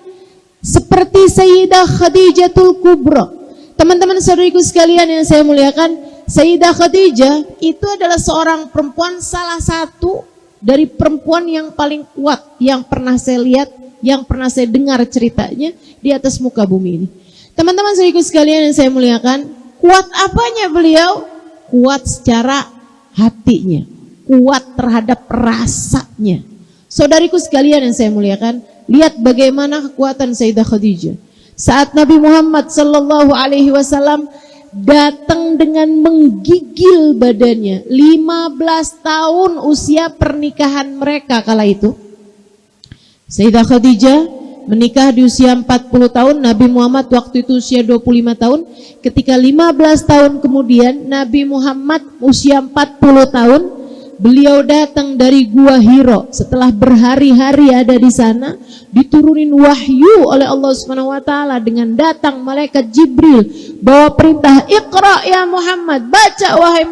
Seperti Sayyidah Khadijatul Kubra. Teman-teman saudariku sekalian yang saya muliakan, Sayyidah Khadijah itu adalah seorang perempuan, salah satu dari perempuan yang paling kuat yang pernah saya lihat, yang pernah saya dengar ceritanya di atas muka bumi ini. Teman-teman saudariku sekalian yang saya muliakan, kuat apanya beliau? Kuat secara hatinya, kuat terhadap rasanya. Saudariku sekalian yang saya muliakan, lihat bagaimana kekuatan Sayyidah Khadijah. Saat Nabi Muhammad sallallahu alaihi wasallam datang dengan menggigil badannya, 15 tahun usia pernikahan mereka kala itu. Sayyidah Khadijah menikah di usia 40 tahun, Nabi Muhammad waktu itu usia 25 tahun. Ketika 15 tahun kemudian Nabi Muhammad usia 40 tahun, beliau datang dari Gua Hiro. Setelah berhari-hari ada di sana, diturunin wahyu oleh Allah Subhanahu wa taala dengan datang malaikat Jibril bawa perintah, Iqra ya Muhammad, baca wahai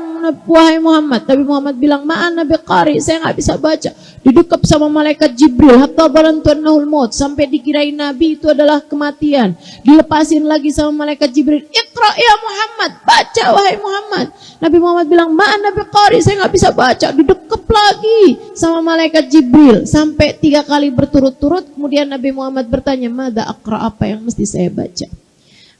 Muhammad. Nabi Muhammad bilang, ma'ana biqari, saya enggak bisa baca. Didekap sama malaikat Jibril hatta balantannahul maut, sampai dikirain Nabi itu adalah kematian. Dilepasin lagi sama malaikat Jibril, Iqra ya Muhammad, baca wahai Muhammad. Nabi Muhammad bilang, ma'ana biqari, saya enggak bisa baca. Didekap lagi sama malaikat Jibril sampai 3 kali berturut-turut. Kemudian Nabi Muhammad bertanya, mada aqra, apa yang mesti saya baca?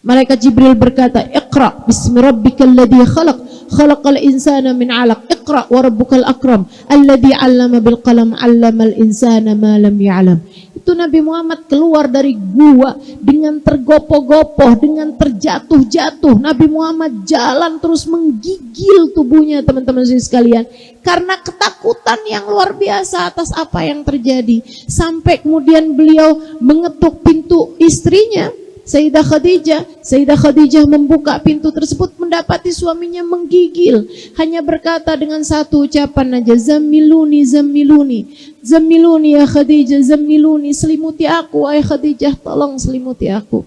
Malaikat Jibril berkata, Iqra bismi rabbikal ladzi khalaq, khalaqal insana min 'alaq, Iqra wa rabbukal akram, alladzi 'allama bil qalam, 'allamal insana ma lam ya'lam. Itu Nabi Muhammad keluar dari gua dengan tergopoh-gopoh, dengan terjatuh-jatuh. Nabi Muhammad jalan terus menggigil tubuhnya, teman-teman sekalian, karena ketakutan yang luar biasa atas apa yang terjadi. Sampai kemudian beliau mengetuk pintu istrinya, Sayyidah Khadijah. Sayyidah Khadijah membuka pintu tersebut, mendapati suaminya menggigil. Hanya berkata dengan satu ucapan aja, Zammiluni, Zammiluni, Zammiluni ya Khadijah, Zammiluni, selimuti aku wahai Khadijah, tolong selimuti aku.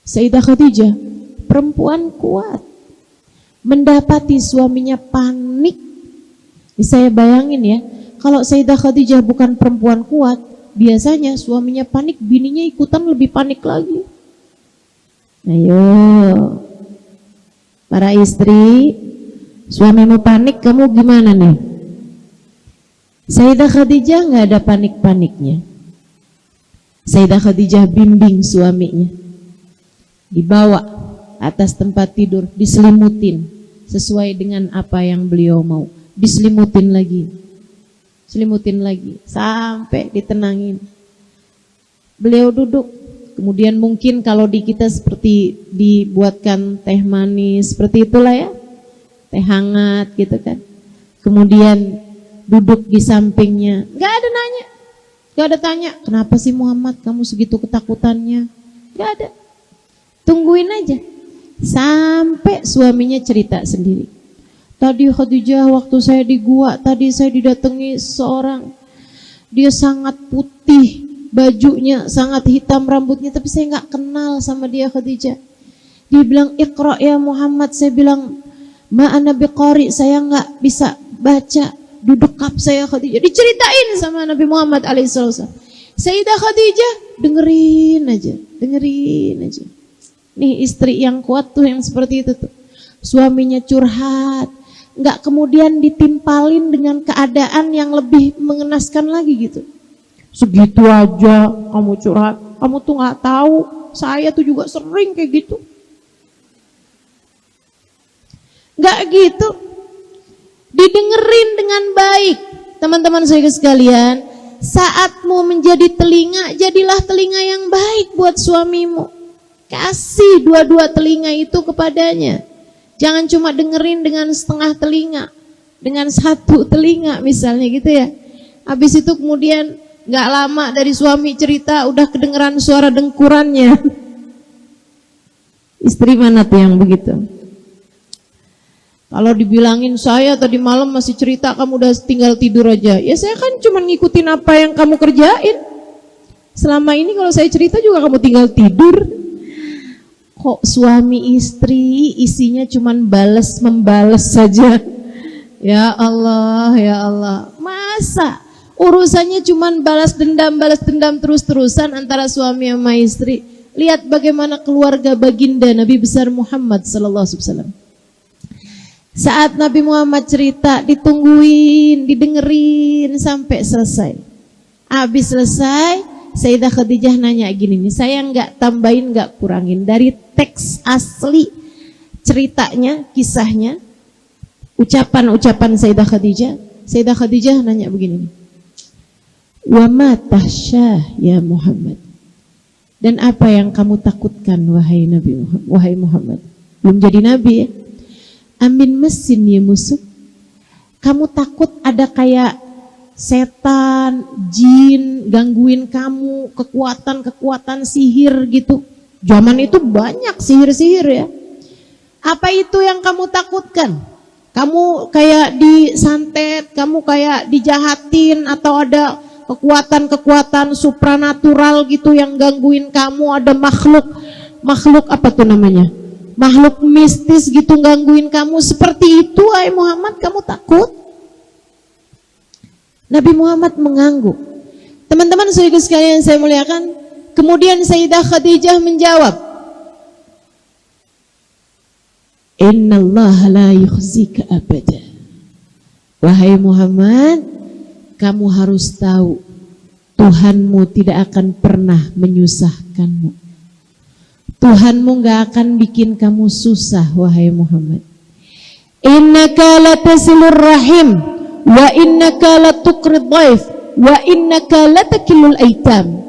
Sayyidah Khadijah, perempuan kuat, mendapati suaminya panik. Saya bayangin ya, kalau Sayyidah Khadijah bukan perempuan kuat, biasanya suaminya panik, bininya ikutan lebih panik lagi. Ayo, para istri, suamimu panik, kamu gimana nih? Sayyidah Khadijah nggak ada panik-paniknya. Sayyidah Khadijah bimbing suaminya, dibawa atas tempat tidur, diselimutin sesuai dengan apa yang beliau mau, diselimutin lagi. selimutin lagi sampai ditenangin. Beliau duduk, kemudian mungkin kalau di kita seperti dibuatkan teh manis, seperti itulah ya, teh hangat gitu kan. Kemudian duduk di sampingnya, gak ada nanya, gak ada tanya, kenapa sih Muhammad kamu segitu ketakutannya? Gak ada, tungguin aja sampai suaminya cerita sendiri. Tadi Khadijah waktu saya di gua, tadi saya didatangi seorang, dia sangat putih bajunya, sangat hitam rambutnya, tapi saya nggak kenal sama dia Khadijah. Dia bilang Iqra ya Muhammad, saya bilang ma ana biqari, saya nggak bisa baca, duduk kap saya Khadijah. Diceritain sama Nabi Muhammad alaihissalam. Sayyidah Khadijah dengerin aja. Nih istri yang kuat tuh yang seperti itu tuh. Suaminya curhat, nggak kemudian ditimpalin dengan keadaan yang lebih mengenaskan lagi gitu. Segitu aja kamu curhat, kamu tuh nggak tahu, saya tuh juga sering kayak gitu. Nggak gitu, didengerin dengan baik. Teman-teman saya sekalian, saatmu menjadi telinga, jadilah telinga yang baik buat suamimu. Kasih dua-dua telinga itu kepadanya. Jangan cuma dengerin dengan setengah telinga, dengan satu telinga misalnya gitu ya. Habis itu kemudian gak lama dari suami cerita udah kedengeran suara dengkurannya. Istri mana tuh yang begitu? Kalau dibilangin saya tadi malam masih cerita kamu udah tinggal tidur aja. Ya saya kan cuma ngikutin apa yang kamu kerjain. Selama ini kalau saya cerita juga kamu tinggal tidur. Kok suami istri isinya cuman membalas saja. Ya Allah, ya Allah. Masa urusannya cuman balas dendam terus-terusan antara suami sama istri. Lihat bagaimana keluarga baginda Nabi besar Muhammad sallallahu alaihi wasallam. Saat Nabi Muhammad cerita, ditungguin, didengerin sampai selesai. Habis selesai, Sayyidah Khadijah nanya gini nih, saya nggak tambahin, nggak kurangin dari teks asli ceritanya, kisahnya, ucapan-ucapan Sayyidah Khadijah. Sayyidah Khadijah nanya begini nih, wa ma tahsyah ya Muhammad, dan apa yang kamu takutkan wahai Nabi Muhammad, wahai Muhammad, belum jadi Nabi ya. Amin mesin ya musuh, kamu takut ada kayak setan, jin gangguin kamu, kekuatan sihir gitu. Zaman itu banyak sihir-sihir ya. Apa itu yang kamu takutkan? Kamu kayak disantet, kamu kayak dijahatin, atau ada kekuatan supranatural gitu yang gangguin kamu, ada makhluk apa tuh namanya? Makhluk mistis gitu gangguin kamu, seperti itu ay Muhammad kamu takut? Nabi Muhammad mengangguk. Teman-teman saudara sekalian saya muliakan, kemudian Sayyidah Khadijah menjawab, Innallaha la yukhzika abada. Wahai Muhammad, kamu harus tahu Tuhanmu tidak akan pernah menyusahkanmu. Tuhanmu gak akan bikin kamu susah wahai Muhammad. Innaka latasilur rahim wa innaka latuqrid dhaif wa innaka latakilul aitam.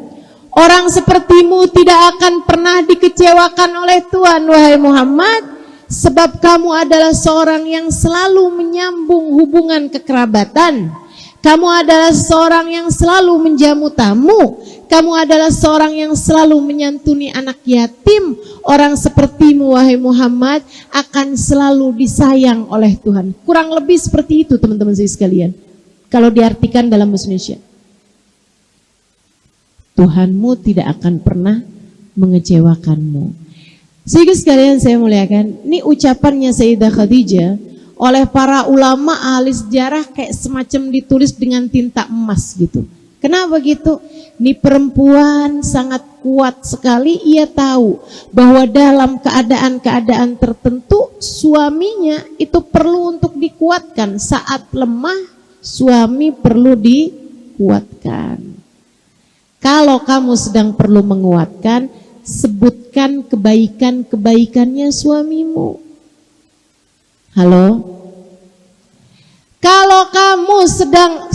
Orang sepertimu tidak akan pernah dikecewakan oleh Tuhan wahai Muhammad, sebab kamu adalah seorang yang selalu menyambung hubungan kekerabatan. Kamu adalah seorang yang selalu menjamu tamu. Kamu adalah seorang yang selalu menyantuni anak yatim. Orang sepertimu wahai Muhammad akan selalu disayang oleh Tuhan. Kurang lebih seperti itu teman-teman saya sekalian, kalau diartikan dalam bahasa Indonesia. Tuhanmu tidak akan pernah mengecewakanmu. Sehingga sekalian saya muliakan, ini ucapannya Sayyidah Khadijah oleh para ulama ahli sejarah kayak semacam ditulis dengan tinta emas gitu. Kenapa gitu? Ini perempuan sangat kuat sekali, ia tahu bahwa dalam keadaan-keadaan tertentu suaminya itu perlu untuk dikuatkan. Saat lemah, suami perlu dikuatkan. Kalau kamu sedang perlu menguatkan, sebutkan kebaikan-kebaikannya suamimu. Halo? Kalau Kalau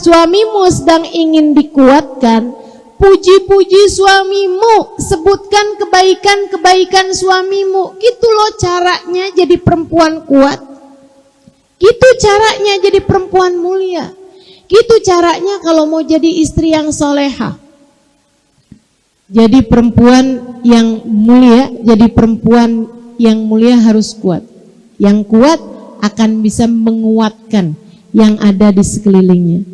suamimu sedang ingin dikuatkan, puji-puji suamimu, sebutkan kebaikan-kebaikan suamimu. Gitu loh caranya jadi perempuan kuat. Gitu caranya jadi perempuan mulia. Gitu caranya kalau mau jadi istri yang solehah. Jadi perempuan yang mulia, jadi perempuan yang mulia harus kuat. Yang kuat akan bisa menguatkan yang ada di sekelilingnya.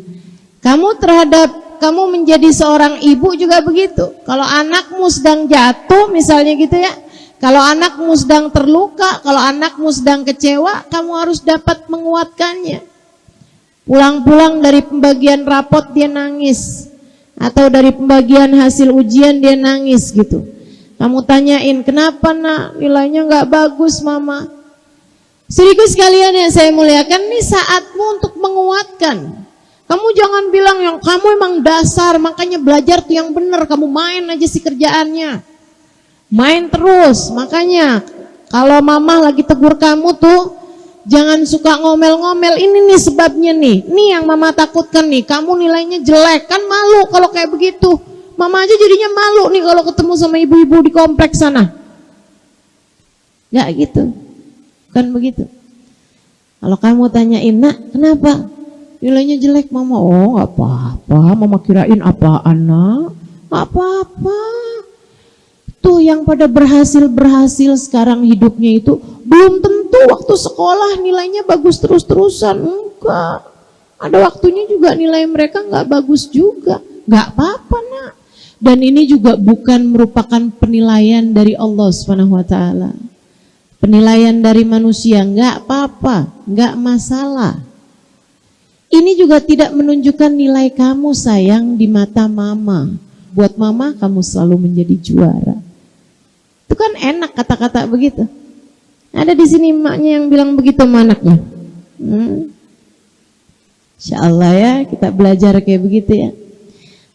Kamu menjadi seorang ibu juga begitu. Kalau anakmu sedang jatuh misalnya gitu ya, kalau anakmu sedang terluka, kalau anakmu sedang kecewa, kamu harus dapat menguatkannya. Pulang-pulang dari pembagian rapot dia nangis, atau dari pembagian hasil ujian dia nangis gitu. Kamu tanyain, kenapa nak, nilainya nggak bagus mama. Sedikit sekalian yang saya muliakan, ini saatmu untuk menguatkan. Kamu jangan bilang yang kamu emang dasar, makanya belajar tuh yang benar, kamu main aja sih kerjaannya. Main terus, makanya kalau mama lagi tegur kamu tuh, jangan suka ngomel-ngomel, ini nih sebabnya nih yang mama takutkan nih, kamu nilainya jelek, kan malu kalau kayak begitu. Mama aja jadinya malu nih kalau ketemu sama ibu-ibu di kompleks sana. Gak gitu. Kan begitu. Kalau kamu tanyain, nak kenapa nilainya jelek mama? Oh gak apa-apa, mama kirain apaan nak? Gak apa-apa. Tuh yang pada berhasil sekarang hidupnya itu belum tentu waktu sekolah nilainya bagus terus-terusan. Enggak. Ada waktunya juga nilai mereka gak bagus juga. Gak apa-apa nak. Dan ini juga bukan merupakan penilaian dari Allah SWT. Penilaian dari manusia, enggak apa-apa, enggak masalah. Ini juga tidak menunjukkan nilai kamu sayang di mata mama. Buat mama kamu selalu menjadi juara. Itu kan enak kata-kata begitu. Ada di sini emaknya yang bilang begitu sama anaknya. Insya Allah ya kita belajar kayak begitu ya.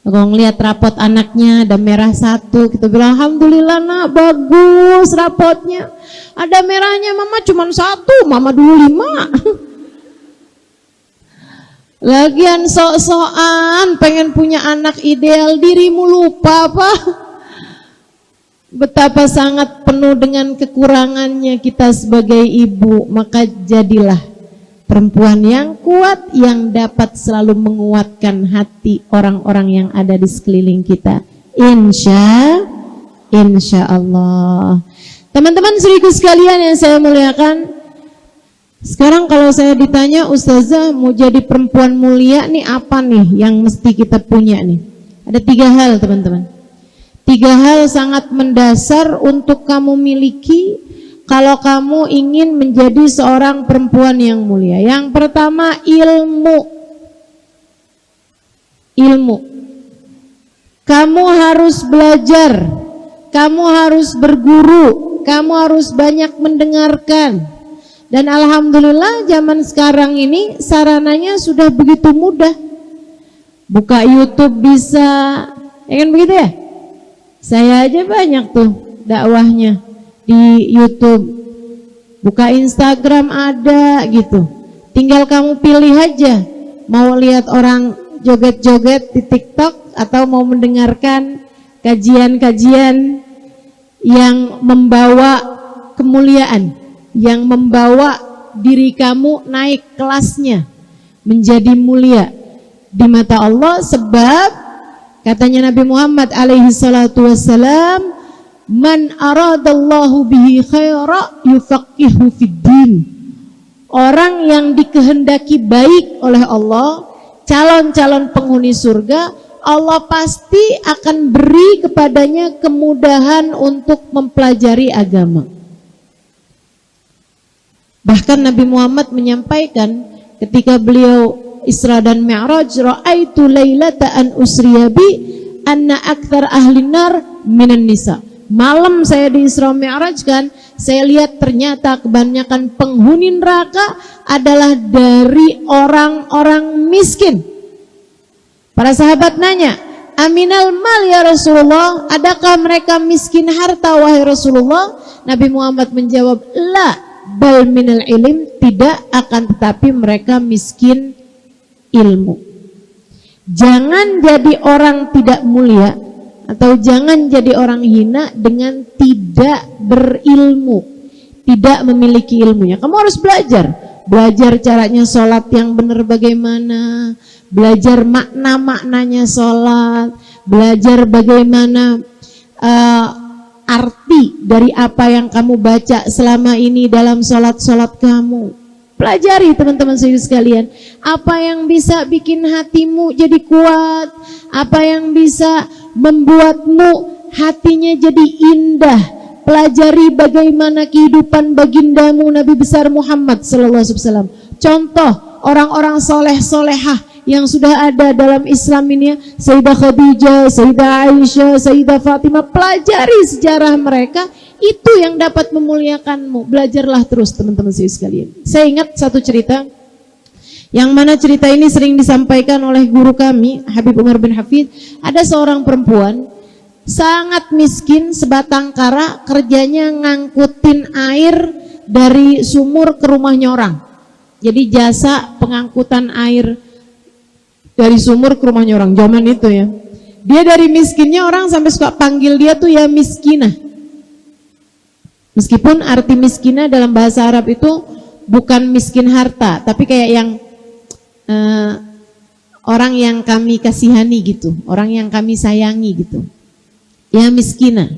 Kalau ngelihat rapot anaknya ada merah 1, kita bilang alhamdulillah nak bagus rapotnya. Ada merahnya mama cuma 1, mama dulu 5. Lagian sok-sokan pengen punya anak ideal, dirimu lupa apa? Betapa sangat penuh dengan kekurangannya kita sebagai ibu. Maka jadilah perempuan yang kuat, yang dapat selalu menguatkan hati orang-orang yang ada di sekeliling kita. Insya Allah. Teman-teman seriku sekalian yang saya muliakan, sekarang kalau saya ditanya, Ustazah mau jadi perempuan mulia nih apa nih yang mesti kita punya nih? Ada 3 hal teman-teman. 3 hal sangat mendasar untuk kamu miliki kalau kamu ingin menjadi seorang perempuan yang mulia. Yang pertama ilmu. Kamu harus belajar, kamu harus berguru, kamu harus banyak mendengarkan. Dan alhamdulillah zaman sekarang ini sarananya sudah begitu mudah. Buka YouTube bisa, ya kan begitu ya? Saya aja banyak tuh dakwahnya di YouTube. Buka Instagram ada gitu. Tinggal kamu pilih aja, mau lihat orang joget-joget di TikTok atau mau mendengarkan kajian-kajian yang membawa kemuliaan, yang membawa diri kamu naik kelasnya menjadi mulia di mata Allah. Sebab katanya Nabi Muhammad alaihi salatu wassalam, man aradallahu bihi khaira yufaqihu fiddin. Orang yang dikehendaki baik oleh Allah, calon-calon penghuni surga, Allah pasti akan beri kepadanya kemudahan untuk mempelajari agama. Bahkan Nabi Muhammad menyampaikan ketika beliau Isra dan Mi'raj, ra'aitu lailata an usriya bi anna aktsar ahlin nar minan nisa. Malam saya di Isra Mi'raj kan, saya lihat ternyata kebanyakan penghuni neraka adalah dari orang-orang miskin. Para sahabat nanya, aminal mal ya Rasulullah, adakah mereka miskin harta wahai Rasulullah? Nabi Muhammad menjawab, la bal minal ilim, tidak, akan tetapi mereka miskin ilmu. Jangan jadi orang tidak mulia atau jangan jadi orang hina dengan tidak berilmu, tidak memiliki ilmunya. Kamu harus belajar caranya sholat yang benar bagaimana, belajar makna-maknanya sholat, belajar bagaimana arti dari apa yang kamu baca selama ini dalam sholat-sholat kamu. Pelajari teman-teman sekalian, apa yang bisa bikin hatimu jadi kuat, apa yang bisa membuatmu hatinya jadi indah. Pelajari bagaimana kehidupan bagindamu Nabi besar Muhammad SAW. Contoh orang-orang soleh-solehah yang sudah ada dalam Islam ini ya. Sayyidah Khadijah, Sayyidah Aisyah, Sayyidah Fatimah. Pelajari sejarah mereka, itu yang dapat memuliakanmu. Belajarlah terus teman-teman sekalian. Saya ingat satu cerita, yang mana cerita ini sering disampaikan oleh guru kami, Habib Umar bin Hafid. Ada seorang perempuan sangat miskin, sebatang kara, kerjanya ngangkutin air dari sumur ke rumahnya orang. Jadi jasa pengangkutan air dari sumur ke rumahnya orang zaman itu ya. Dia dari miskinnya orang sampai suka panggil dia tuh ya miskinah. Meskipun arti miskinah dalam bahasa Arab itu bukan miskin harta, tapi kayak yang orang yang kami kasihani gitu, orang yang kami sayangi gitu. Ya miskinah.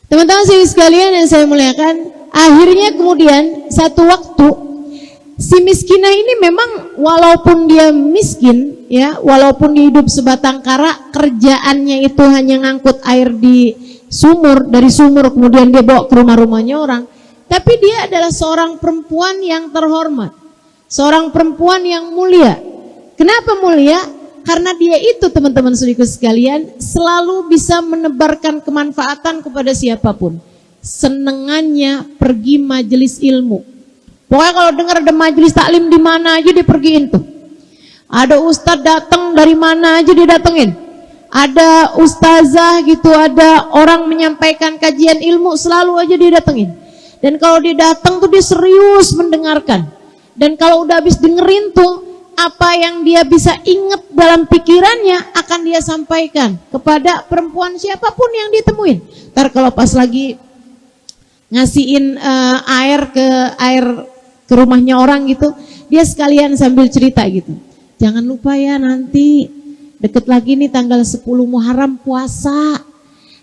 Teman-teman sekalian yang saya muliakan, akhirnya kemudian satu waktu si miskinah ini memang walaupun dia miskin ya, walaupun dia hidup sebatang kara, kerjaannya itu hanya ngangkut air di sumur, dari sumur kemudian dia bawa ke rumah-rumahnya orang, tapi dia adalah seorang perempuan yang terhormat, seorang perempuan yang mulia. Kenapa mulia? Karena dia itu teman-teman saudaraku sekalian selalu bisa menebarkan kemanfaatan kepada siapapun. Senengannya pergi majelis ilmu. Pokoknya kalau dengar ada majelis taklim di mana aja dia pergiin tuh. Ada ustadz datang dari mana aja dia datengin. Ada ustazah gitu, ada orang menyampaikan kajian ilmu, selalu aja dia datengin. Dan kalau dia datang tuh dia serius mendengarkan. Dan kalau udah habis dengerin tuh, apa yang dia bisa ingat dalam pikirannya akan dia sampaikan kepada perempuan siapapun yang ditemuin. Ntar kalau pas lagi ngasihin air ke rumahnya orang gitu, dia sekalian sambil cerita gitu. Jangan lupa ya nanti deket lagi nih tanggal 10 Muharram puasa.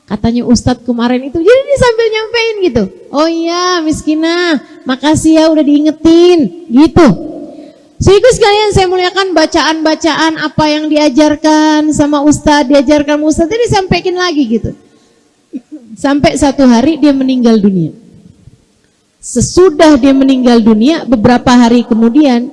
Katanya Ustadz kemarin itu, jadi dia sambil nyampein gitu. Oh iya miskinah, makasih ya udah diingetin gitu. Sehingga sekalian saya muliakan bacaan-bacaan apa yang diajarkan sama Ustadz, diajarkan Ustadz ini disampaikan lagi gitu. Sampai satu hari dia meninggal dunia. Sesudah dia meninggal dunia, beberapa hari kemudian,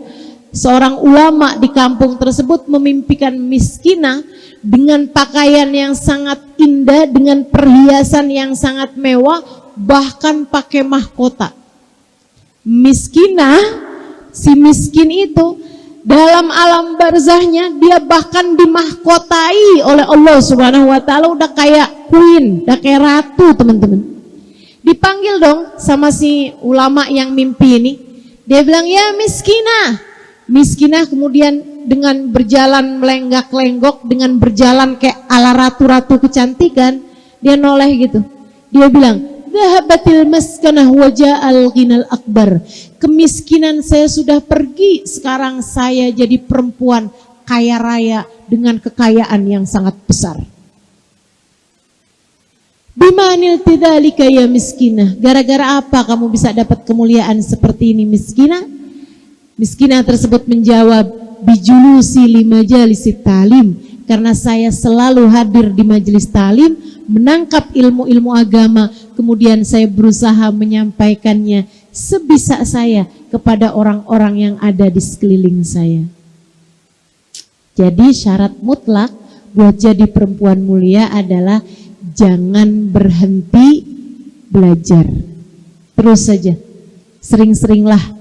seorang ulama di kampung tersebut memimpikan miskinah dengan pakaian yang sangat indah, dengan perhiasan yang sangat mewah, bahkan pakai mahkota. Miskinah, si miskin itu dalam alam barzahnya dia bahkan dimahkotai oleh Allah Subhanahu wa taala, udah kayak queen, udah kayak ratu teman-teman. Dipanggil dong sama si ulama yang mimpi ini. Dia bilang, "Ya miskinah." Miskinah kemudian dengan berjalan melenggak-lenggok, dengan berjalan kayak ala ratu-ratu kecantikan, dia noleh gitu. Dia bilang, "Dhahabatil maskanah wa ja'al ghinal akbar." Kemiskinan saya sudah pergi, sekarang saya jadi perempuan kaya raya dengan kekayaan yang sangat besar. Bimanil tidzalika ya miskinah. Gara-gara apa kamu bisa dapat kemuliaan seperti ini miskinah? Miskinah tersebut menjawab, bijulusi li majalisit talim. Karena saya selalu hadir di majelis talim, menangkap ilmu-ilmu agama, kemudian saya berusaha menyampaikannya sebisa saya kepada orang-orang yang ada di sekeliling saya. Jadi syarat mutlak buat jadi perempuan mulia adalah jangan berhenti belajar. Terus saja, sering-seringlah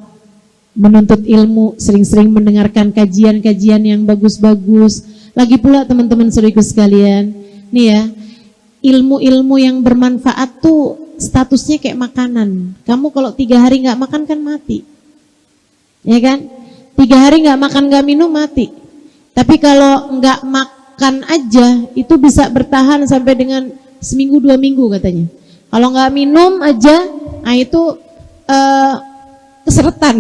menuntut ilmu, sering-sering mendengarkan kajian-kajian yang bagus-bagus. Lagi pula teman-teman saudaraku sekalian, nih ya, ilmu-ilmu yang bermanfaat tuh statusnya kayak makanan. Kamu kalau 3 hari nggak makan kan mati, ya kan? 3 hari nggak makan nggak minum mati. Tapi kalau nggak makan aja itu bisa bertahan sampai dengan seminggu 2 minggu katanya. Kalau nggak minum aja, nah itu keseretan.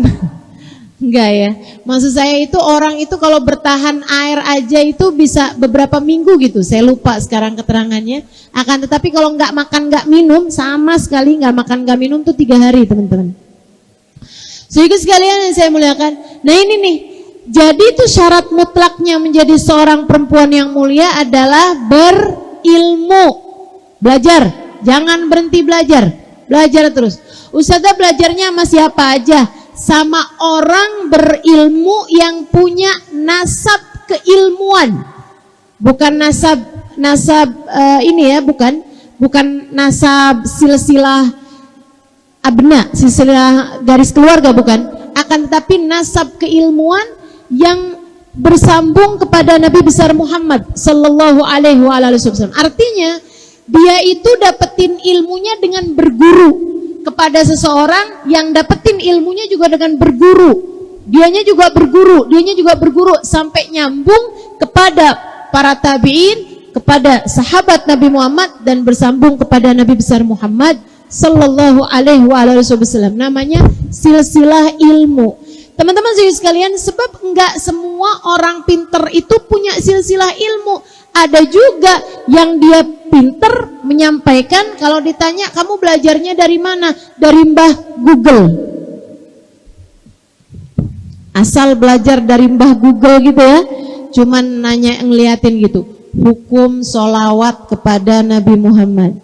Enggak ya. Maksud saya itu orang itu kalau bertahan air aja itu bisa beberapa minggu gitu. Saya lupa sekarang keterangannya. Akan tetapi kalau nggak makan nggak minum, sama sekali nggak makan nggak minum tuh 3 hari teman-teman. Saudara sekalian yang saya muliakan. Nah ini nih. Jadi itu syarat mutlaknya menjadi seorang perempuan yang mulia adalah berilmu. Belajar. Jangan berhenti belajar. Belajar terus. Ustazah belajarnya sama siapa aja? Sama orang berilmu yang punya nasab keilmuan. Bukan nasab ini ya, bukan nasab silsilah abna, silsilah garis keluarga, bukan. Akan tetapi nasab keilmuan yang bersambung kepada Nabi besar Muhammad sallallahu alaihi wasallam. Artinya dia itu dapetin ilmunya dengan berguru kepada seseorang yang dapetin ilmunya juga dengan berguru. Dianya juga berguru sampai nyambung kepada para tabi'in, kepada sahabat Nabi Muhammad dan bersambung kepada Nabi besar Muhammad sallallahu alaihi wasallam. Namanya silsilah ilmu. Teman-teman sekalian, sebab enggak semua orang pinter itu punya silsilah ilmu. Ada juga yang dia pinter menyampaikan, kalau ditanya kamu belajarnya dari mana? Dari Mbah Google. Asal belajar dari Mbah Google gitu ya. Cuman nanya ngeliatin gitu. Hukum sholawat kepada Nabi Muhammad.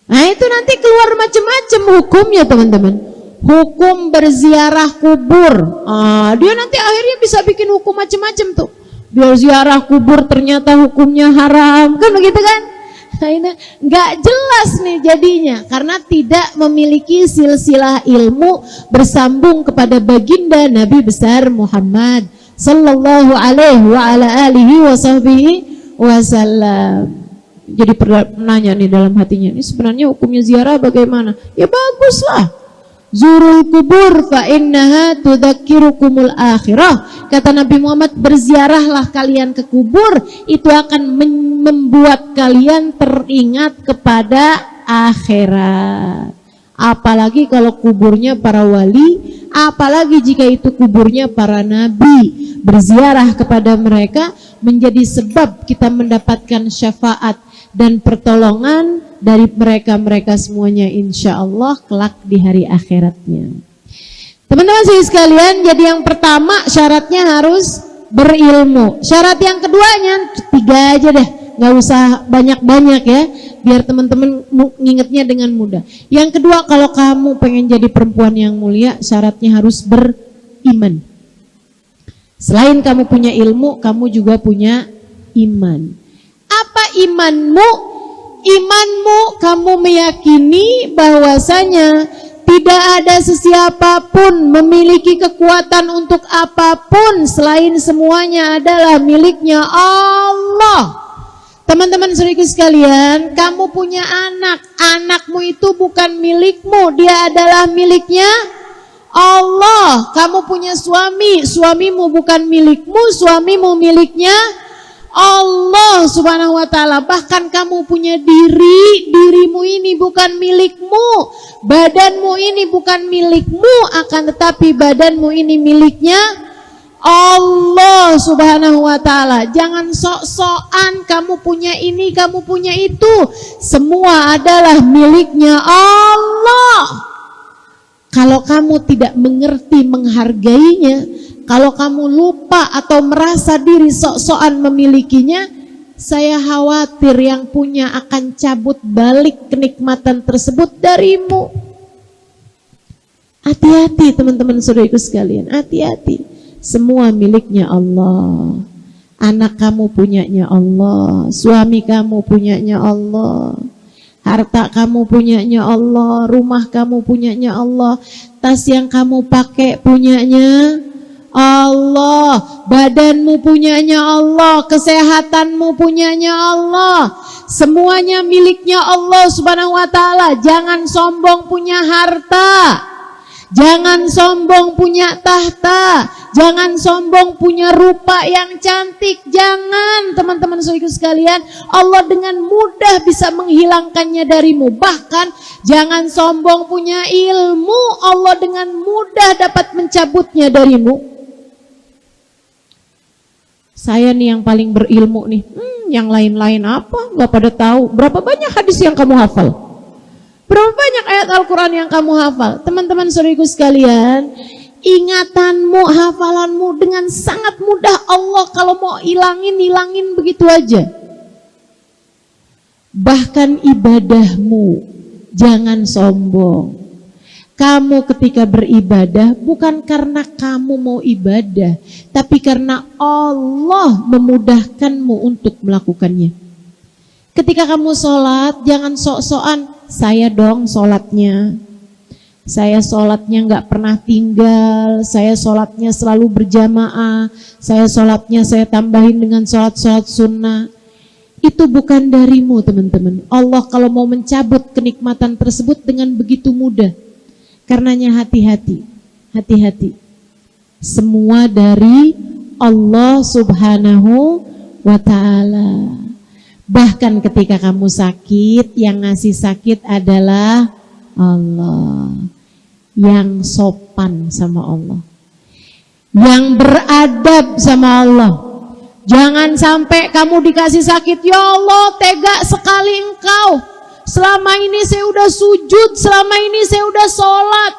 Nah itu nanti keluar macam-macam hukumnya teman-teman. Hukum berziarah kubur. Dia nanti akhirnya bisa bikin hukum macam-macam tuh. Biar ziarah kubur ternyata hukumnya haram, kan begitu kan? Nah, ini nggak jelas nih jadinya karena tidak memiliki silsilah ilmu bersambung kepada baginda Nabi besar Muhammad sallallahu alaihi wasallam. Jadi nanya nih dalam hatinya, ini sebenarnya hukumnya ziarah bagaimana? Ya baguslah. Zurul kubur fa innaha tudzakirukumul akhirah. Kata Nabi Muhammad, berziarahlah kalian ke kubur, itu akan membuat kalian teringat kepada akhirat. Apalagi kalau kuburnya para wali, apalagi jika itu kuburnya para nabi. Berziarah kepada mereka menjadi sebab kita mendapatkan syafaat dan pertolongan dari mereka semuanya insya Allah kelak di hari akhiratnya. Teman-teman sekalian, jadi yang pertama syaratnya harus berilmu. Syarat yang keduanya 3 aja deh, nggak usah banyak-banyak ya, biar teman-teman ngingetnya dengan mudah. Yang kedua, kalau kamu pengen jadi perempuan yang mulia, syaratnya harus beriman. Selain kamu punya ilmu, kamu juga punya iman. Apa imanmu? Imanmu kamu meyakini bahwasanya tidak ada sesiapapun memiliki kekuatan untuk apapun selain semuanya adalah miliknya Allah. Teman-teman saudara sekalian, kamu punya anak, anakmu itu bukan milikmu, dia adalah miliknya Allah. Kamu punya suami, suamimu bukan milikmu, suamimu miliknya Allah subhanahu wa ta'ala. Bahkan kamu punya diri, dirimu ini bukan milikmu, badanmu ini bukan milikmu, akan tetapi badanmu ini miliknya Allah subhanahu wa ta'ala. Jangan sok-sokan kamu punya ini, kamu punya itu. Semua adalah miliknya Allah. Kalau kamu tidak mengerti menghargainya, kalau kamu lupa atau merasa diri sok-sokan memilikinya, saya khawatir yang punya akan cabut balik kenikmatan tersebut darimu. Hati-hati teman-teman saudaraku sekalian, hati-hati. Semua miliknya Allah. Anak kamu punyanya Allah, suami kamu punyanya Allah, harta kamu punyanya Allah, rumah kamu punyanya Allah, tas yang kamu pakai punyanya Allah, badanmu punyanya Allah, kesehatanmu punyanya Allah, semuanya miliknya Allah subhanahu wa ta'ala. Jangan sombong punya harta, jangan sombong punya tahta, jangan sombong punya rupa yang cantik. Jangan, teman-teman saudaraku sekalian, Allah dengan mudah bisa menghilangkannya darimu. Bahkan jangan sombong punya ilmu, Allah dengan mudah dapat mencabutnya darimu. Saya nih yang paling berilmu nih, yang lain-lain apa? Gak pada tahu. Berapa banyak hadis yang kamu hafal? Berapa banyak ayat Al-Quran yang kamu hafal? Teman-teman saudaraku sekalian, ingatanmu, hafalanmu dengan sangat mudah Allah kalau mau hilangin begitu aja. Bahkan ibadahmu, jangan sombong. Kamu ketika beribadah bukan karena kamu mau ibadah, tapi karena Allah memudahkanmu untuk melakukannya. Ketika kamu sholat, jangan sok-sokan, saya dong sholatnya. Saya sholatnya gak pernah tinggal, saya sholatnya selalu berjamaah, saya sholatnya saya tambahin dengan sholat-sholat sunnah. Itu bukan darimu, teman-teman. Allah kalau mau mencabut kenikmatan tersebut dengan begitu mudah. Karenanya hati-hati, hati-hati. Semua dari Allah Subhanahu wa ta'ala. Bahkan ketika kamu sakit, yang ngasih sakit adalah Allah. Yang sopan sama Allah, yang beradab sama Allah. Jangan sampai kamu dikasih sakit, ya Allah tega sekali engkau. Selama ini saya udah sujud, selama ini saya udah sholat.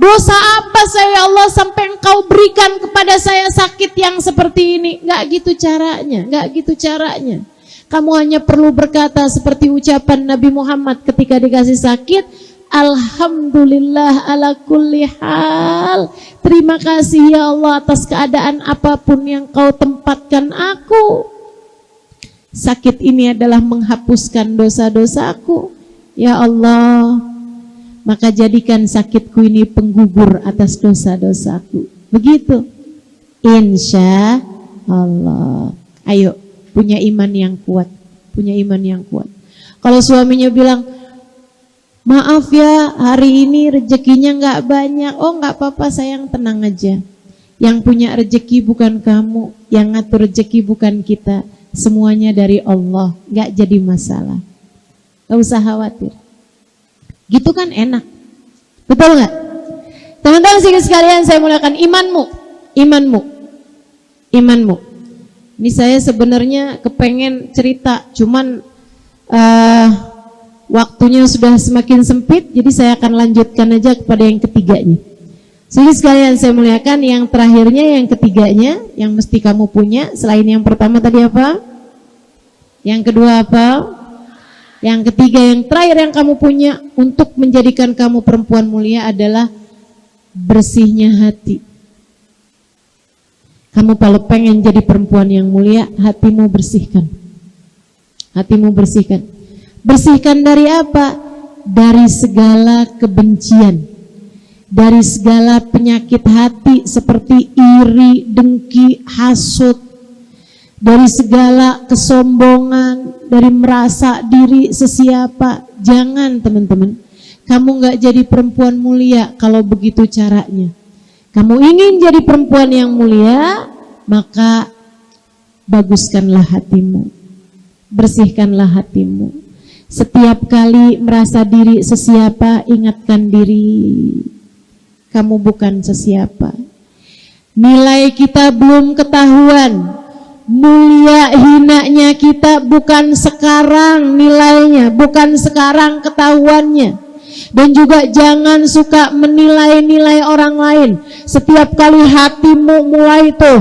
Dosa apa saya ya Allah sampai engkau berikan kepada saya sakit yang seperti ini? Gak gitu caranya, gak gitu caranya. Kamu hanya perlu berkata seperti ucapan Nabi Muhammad ketika dikasih sakit, Alhamdulillah ala kulli hal. Terima kasih ya Allah atas keadaan apapun yang kau tempatkan aku. Sakit ini adalah menghapuskan dosa-dosaku. Ya Allah, maka jadikan sakitku ini penggugur atas dosa-dosaku. Begitu. Insya Allah. Ayo, punya iman yang kuat. Punya iman yang kuat. Kalau suaminya bilang, maaf ya, hari ini rezekinya gak banyak. Oh gak apa-apa sayang, tenang aja. Yang punya rezeki bukan kamu, yang ngatur rezeki bukan kita. Semuanya dari Allah, gak jadi masalah. Gak usah khawatir. Gitu kan enak. Betul gak? Teman-teman sekalian saya muliakan, imanmu. Ini saya sebenarnya kepengen cerita, cuman waktunya sudah semakin sempit, jadi saya akan lanjutkan aja kepada yang ketiganya. Sekalian saya muliakan, yang terakhirnya, yang ketiganya, yang mesti kamu punya, selain yang pertama tadi apa? Yang kedua apa? Yang ketiga, yang terakhir yang kamu punya untuk menjadikan kamu perempuan mulia adalah bersihnya hati. Kamu kalau pengen jadi perempuan yang mulia, hatimu bersihkan. Hatimu bersihkan. Bersihkan dari apa? Dari segala kebencian, dari segala penyakit hati seperti iri, dengki, hasut, dari segala kesombongan, dari merasa diri sesiapa. Jangan teman-teman, kamu gak jadi perempuan mulia kalau begitu caranya. Kamu ingin jadi perempuan yang mulia, maka baguskanlah hatimu, bersihkanlah hatimu. Setiap kali merasa diri sesiapa, ingatkan diri, kamu bukan sesiapa. Nilai kita belum ketahuan, mulia hinanya kita bukan sekarang nilainya, bukan sekarang ketahuannya. Dan juga jangan suka menilai-nilai orang lain. Setiap kali hatimu mulai tuh,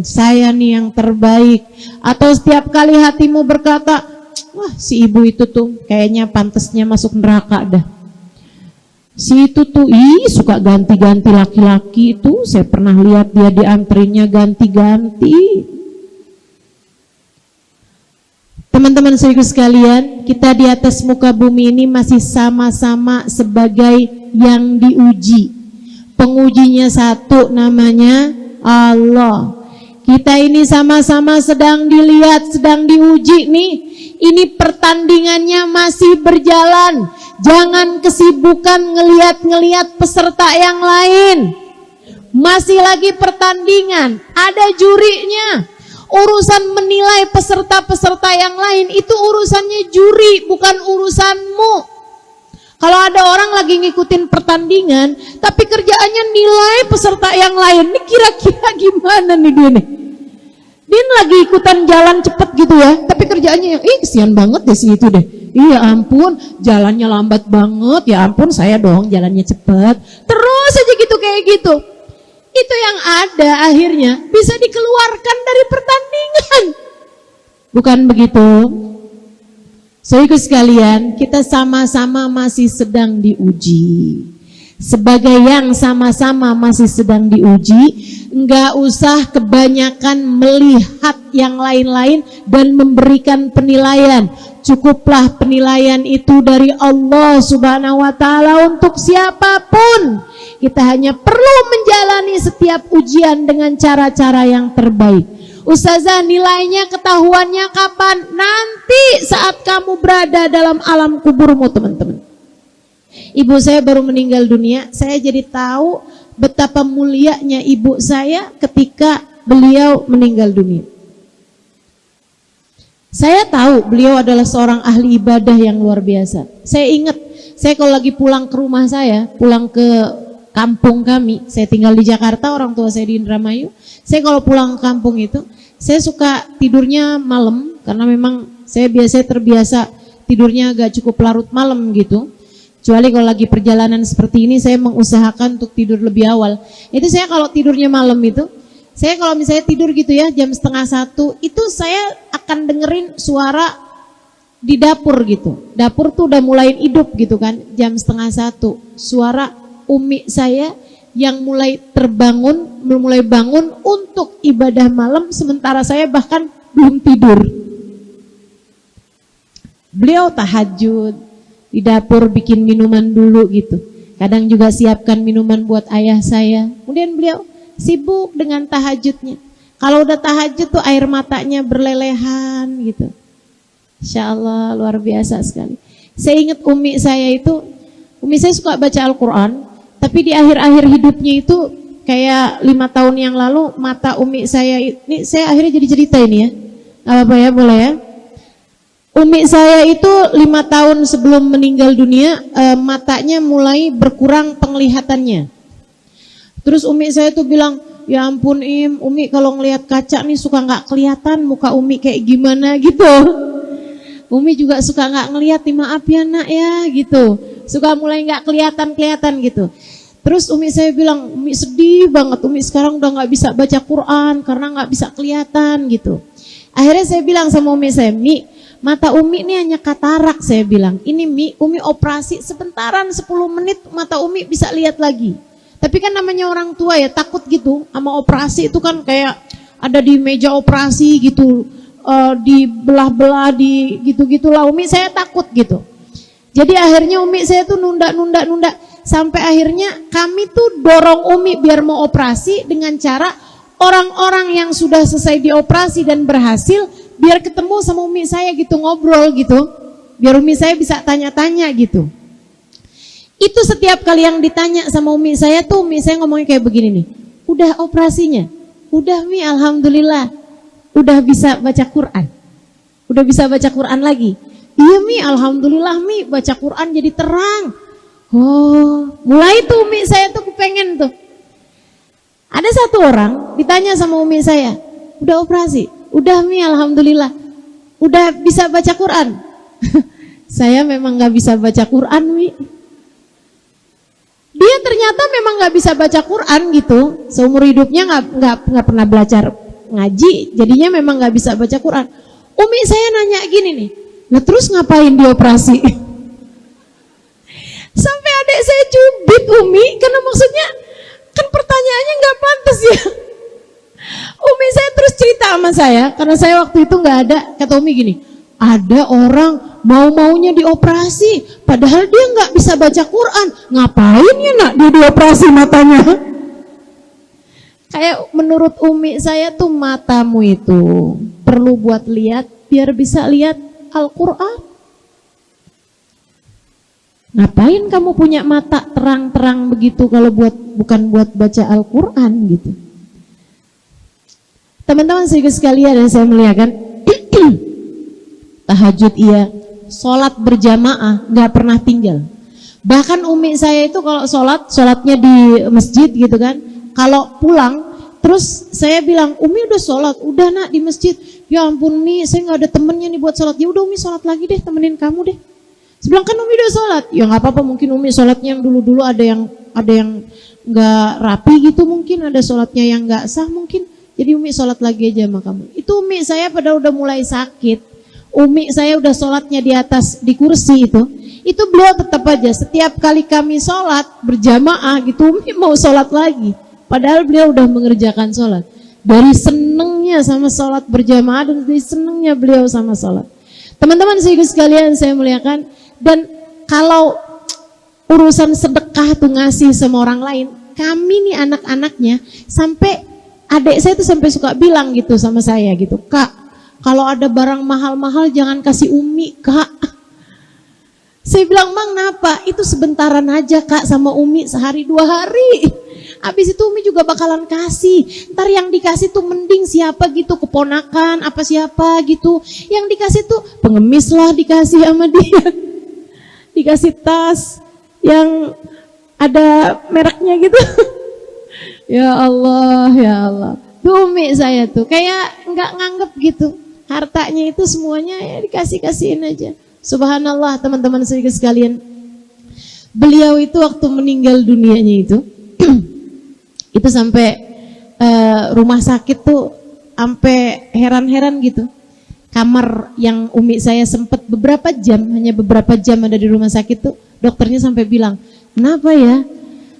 saya nih yang terbaik. Atau setiap kali hatimu berkata, wah si ibu itu tuh kayaknya pantasnya masuk neraka dah. Si itu tuh suka ganti-ganti laki-laki itu. Saya pernah lihat dia diantrinya ganti-ganti. Teman-teman saudaraku sekalian, kita di atas muka bumi ini masih sama-sama sebagai yang diuji. Pengujinya satu, namanya Allah. Kita ini sama-sama sedang dilihat, sedang diuji nih. Ini pertandingannya masih berjalan. Jangan kesibukan ngeliat-ngeliat peserta yang lain. Masih lagi pertandingan, ada jurinya. Urusan menilai peserta-peserta yang lain itu urusannya juri, bukan urusanmu. Kalau ada orang lagi ngikutin pertandingan, tapi kerjaannya nilai peserta yang lain, ini kira-kira gimana nih dia nih? Dia lagi ikutan jalan cepet gitu ya, tapi kerjaannya yang, kesian banget deh si itu deh. Iya ampun, jalannya lambat banget, ya ampun saya dong jalannya cepet. Terus aja gitu kayak gitu. Itu yang ada akhirnya bisa dikeluarkan dari pertandingan. Bukan begitu? Saudaraku sekalian, kita sama-sama masih sedang diuji. Sebagai yang sama-sama masih sedang diuji, enggak usah kebanyakan melihat yang lain-lain dan memberikan penilaian. Cukuplah penilaian itu dari Allah Subhanahu wa taala untuk siapapun. Kita hanya perlu menjalani setiap ujian dengan cara-cara yang terbaik. Ustazah, nilainya ketahuannya kapan? Nanti saat kamu berada dalam alam kuburmu, teman-teman. Ibu saya baru meninggal dunia, saya jadi tahu betapa mulianya ibu saya ketika beliau meninggal dunia. Saya tahu beliau adalah seorang ahli ibadah yang luar biasa. Saya ingat, saya kalau lagi pulang ke rumah saya, pulang ke kampung kami, saya tinggal di Jakarta, orang tua saya di Indramayu. Saya kalau pulang ke kampung itu, saya suka tidurnya malam, karena memang saya biasanya terbiasa tidurnya agak cukup larut malam gitu. Kecuali kalau lagi perjalanan seperti ini, saya mengusahakan untuk tidur lebih awal. Itu saya kalau tidurnya malam itu, saya kalau misalnya tidur gitu ya, jam 12:30, itu saya akan dengerin suara di dapur gitu. Dapur tuh udah mulai hidup gitu kan, jam 12:30. Suara umi saya yang mulai bangun untuk ibadah malam, sementara saya bahkan belum tidur. Beliau tahajud, di dapur bikin minuman dulu gitu. Kadang juga siapkan minuman buat ayah saya. Kemudian beliau sibuk dengan tahajudnya. Kalau udah tahajud tuh air matanya berlelehan gitu. Insya Allah luar biasa sekali. Saya ingat umi saya suka baca Al-Quran. Tapi di akhir-akhir hidupnya itu kayak 5 tahun yang lalu mata umi saya, ini saya akhirnya jadi cerita ini ya. Gak apa-apa ya, boleh ya. Umi saya itu 5 tahun sebelum meninggal dunia, matanya mulai berkurang penglihatannya. Terus umi saya tuh bilang, ya ampun Im, umi kalau ngelihat kaca nih suka gak kelihatan muka umi kayak gimana gitu. Umi juga suka gak ngelihat, maaf ya nak ya gitu. Suka mulai gak kelihatan gitu. Terus umi saya bilang, umi sedih banget, umi sekarang udah gak bisa baca Quran karena gak bisa kelihatan gitu. Akhirnya saya bilang sama umi saya, Mi, mata umi ini hanya katarak, saya bilang. Ini Mi, umi operasi sebentaran 10 menit mata umi bisa lihat lagi. Tapi kan namanya orang tua ya takut gitu sama operasi itu kan kayak ada di meja operasi gitu, dibelah-belah, di gitu-gitulah. Umi saya takut gitu. Jadi akhirnya umi saya tuh nunda. Sampai akhirnya kami tuh dorong umi biar mau operasi dengan cara orang-orang yang sudah selesai dioperasi dan berhasil biar ketemu sama umi saya gitu, ngobrol gitu, biar umi saya bisa tanya-tanya gitu. Itu setiap kali yang ditanya sama umi saya tuh, umi saya ngomongnya kayak begini nih, udah operasinya? Udah Mi, alhamdulillah, udah bisa baca Quran, udah bisa baca Quran lagi. Iya Mi, alhamdulillah Mi, baca Quran jadi terang. Oh, mulai tuh umi saya tuh kepengen tuh. Ada satu orang ditanya sama umi saya, udah operasi? Udah Mi, alhamdulillah. Udah bisa baca Quran? Saya memang gak bisa baca Quran Mi. Dia ternyata memang gak bisa baca Quran gitu. Seumur hidupnya gak pernah belajar ngaji, jadinya memang gak bisa baca Quran. Umi saya nanya gini nih, nah terus ngapain dioperasi? Sampai adik saya cubit umi, karena maksudnya kan pertanyaannya gak pantas ya. Umi saya terus cerita sama saya, karena saya waktu itu gak ada. Kata umi gini, ada orang mau-maunya dioperasi, padahal dia gak bisa baca Quran. Ngapain ya nak dia dioperasi matanya? Kayak menurut umi saya tuh matamu itu perlu buat lihat biar bisa lihat Al-Quran. Ngapain kamu punya mata terang-terang begitu kalau bukan buat baca Al-Quran gitu. Teman-teman sekalian yang saya muliakan, tahajud iya, sholat berjamaah gak pernah tinggal. Bahkan umi saya itu kalau sholatnya di masjid gitu kan, kalau pulang terus saya bilang, Umi udah sholat, udah nak di masjid. Ya ampun Mi, saya gak ada temennya nih buat sholat. Ya udah Umi sholat lagi deh, temenin kamu deh. Saya bilang kan Umi udah sholat. Ya nggak apa-apa, mungkin Umi sholatnya yang dulu-dulu ada yang nggak rapi gitu, mungkin ada sholatnya yang nggak sah mungkin. Jadi Umi sholat lagi aja sama kamu. Itu Umi saya pada udah mulai sakit. Umi saya udah sholatnya di atas di kursi itu beliau tetap aja setiap kali kami sholat berjamaah gitu Umi mau sholat lagi. Padahal beliau udah mengerjakan sholat. Dari senengnya sama sholat berjamaah dan dari senengnya beliau sama sholat. Teman-teman sekalian saya muliakan. Dan kalau urusan sedekah tuh ngasih sama orang lain, kami nih anak-anaknya sampai adik saya tuh sampai suka bilang gitu sama saya gitu, Kak, kalau ada barang mahal-mahal jangan kasih Umi, Kak. Saya bilang, Mang, kenapa? Itu sebentaran aja, Kak, sama Umi sehari 2 hari. Habis itu Umi juga bakalan kasih. Ntar yang dikasih tuh mending siapa gitu, keponakan apa siapa gitu. Yang dikasih tuh pengemis lah dikasih sama dia. Dikasih tas yang ada mereknya gitu. Ya Allah, ya Allah. Tuh Umi saya tuh kayak nggak nganggep gitu. Hartanya itu semuanya ya dikasih-kasihin aja. Subhanallah teman-teman sekalian. Beliau itu waktu meninggal dunianya itu sampai rumah sakit tuh sampai heran-heran gitu. Kamar yang Umi saya sempat hanya beberapa jam ada di rumah sakit tuh, dokternya sampai bilang, kenapa ya?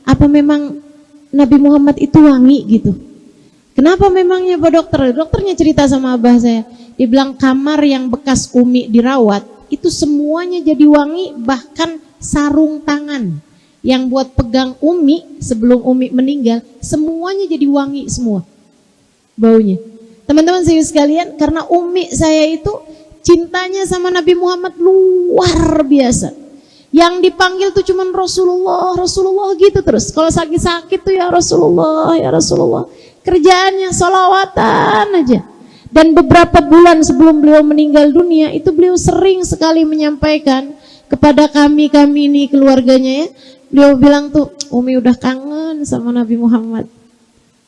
Apa memang Nabi Muhammad itu wangi gitu? Kenapa memangnya Pak Dokter? Dokternya cerita sama abah saya, dia bilang kamar yang bekas Umi dirawat, itu semuanya jadi wangi, bahkan sarung tangan yang buat pegang Umi sebelum Umi meninggal, semuanya jadi wangi semua baunya. Teman-teman sekalian, karena Umi saya itu cintanya sama Nabi Muhammad luar biasa. Yang dipanggil tuh cuman Rasulullah, Rasulullah gitu terus. Kalau sakit-sakit tuh ya Rasulullah, ya Rasulullah. Kerjaannya sholawatan aja. Dan beberapa bulan sebelum beliau meninggal dunia, itu beliau sering sekali menyampaikan kepada kami ini keluarganya ya. Beliau bilang tuh, Umi udah kangen sama Nabi Muhammad.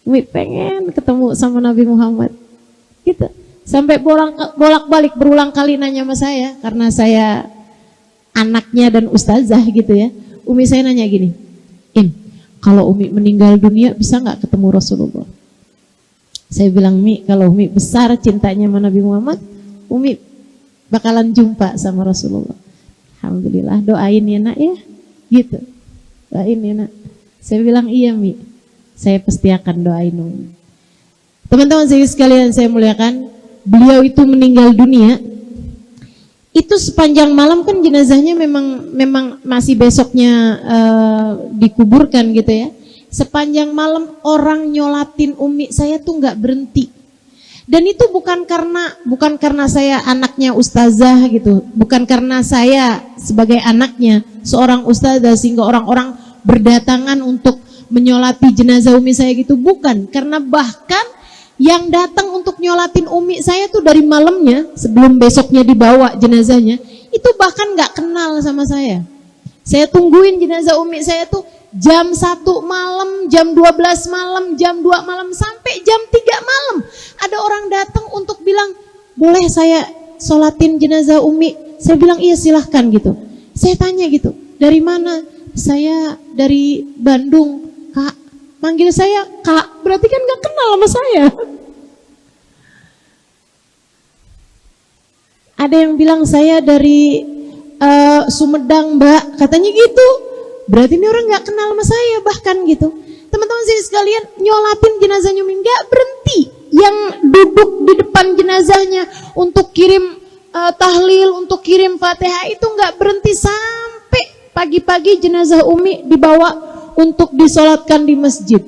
Umi pengen ketemu sama Nabi Muhammad. Gitu. Sampai bolak-balik berulang kali nanya sama saya, karena saya anaknya dan ustazah gitu ya. Umi saya nanya gini, kalau Umi meninggal dunia bisa nggak ketemu Rasulullah? Saya bilang, Mi, kalau Umi besar cintanya sama Nabi Muhammad, Umi bakalan jumpa sama Rasulullah. Alhamdulillah, doain ya nak ya, gitu. Doain ya nak. Saya bilang, iya Mi, saya pasti akan doain Umi. Teman-teman sekalian saya muliakan, beliau itu meninggal dunia, itu sepanjang malam kan jenazahnya memang masih besoknya dikuburkan gitu ya. Sepanjang malam orang nyolatin Umi saya tuh nggak berhenti. Dan itu bukan karena saya anaknya ustazah gitu, bukan karena saya sebagai anaknya seorang ustazah sehingga orang-orang berdatangan untuk menyolati jenazah Umi saya gitu, bukan. Karena bahkan yang datang untuk nyolatin Umi saya tuh dari malamnya sebelum besoknya dibawa jenazahnya, itu bahkan nggak kenal sama saya. Saya tungguin jenazah Umi saya tuh jam 1 malam, jam 12 malam, jam 2 malam, sampai jam 3 malam. Ada orang datang untuk bilang, boleh saya sholatin jenazah Umi? Saya bilang, iya silahkan gitu. Saya tanya gitu, dari mana? Saya dari Bandung. Kak, manggil saya Kak, berarti kan gak kenal sama saya. Ada yang bilang saya dari Sumedang Mbak, katanya gitu. Berarti ini orang gak kenal sama saya bahkan gitu. Teman-teman saya sekalian, nyolatin jenazahnya Umi gak berhenti. Yang duduk di depan jenazahnya untuk kirim tahlil, untuk kirim Fatihah itu gak berhenti sampai pagi-pagi jenazah Umi dibawa untuk disolatkan di masjid.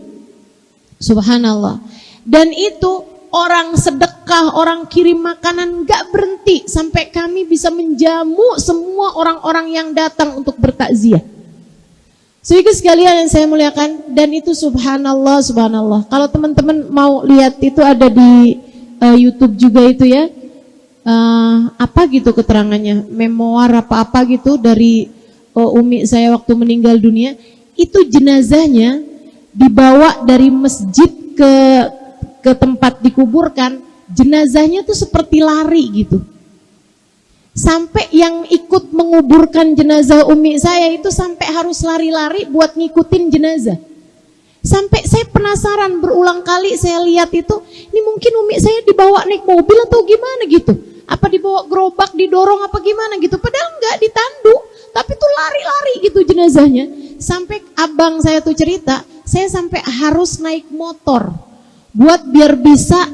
Subhanallah. Dan itu orang sedekah sedekah, orang kirim makanan, gak berhenti sampai kami bisa menjamu semua orang-orang yang datang untuk bertakziah. Saudara sekalian yang saya muliakan, dan itu subhanallah, subhanallah. Kalau teman-teman mau lihat itu ada di YouTube juga itu ya. Apa gitu keterangannya, memoir apa-apa gitu dari umi saya waktu meninggal dunia. Itu jenazahnya dibawa dari masjid ke tempat dikuburkan, jenazahnya tuh seperti lari gitu. Sampai yang ikut menguburkan jenazah umi saya itu sampai harus lari-lari buat ngikutin jenazah. Sampai saya penasaran, berulang kali saya lihat itu, ini mungkin umi saya dibawa naik mobil atau gimana gitu. Apa dibawa gerobak, didorong apa gimana gitu. Padahal enggak, ditandu, tapi tuh lari-lari gitu jenazahnya. Sampai abang saya tuh cerita, saya sampai harus naik motor buat biar bisa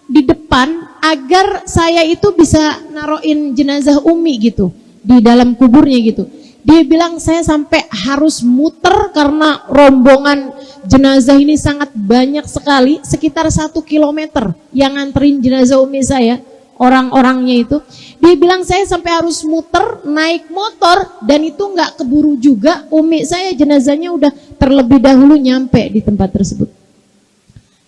di depan agar saya itu bisa naroin jenazah umi gitu di dalam kuburnya gitu. Dia bilang saya sampai harus muter karena rombongan jenazah ini sangat banyak sekali, sekitar 1 kilometer yang nganterin jenazah umi saya, orang-orangnya itu. Dia bilang saya sampai harus muter naik motor, dan itu nggak keburu juga, umi saya jenazahnya udah terlebih dahulu nyampe di tempat tersebut.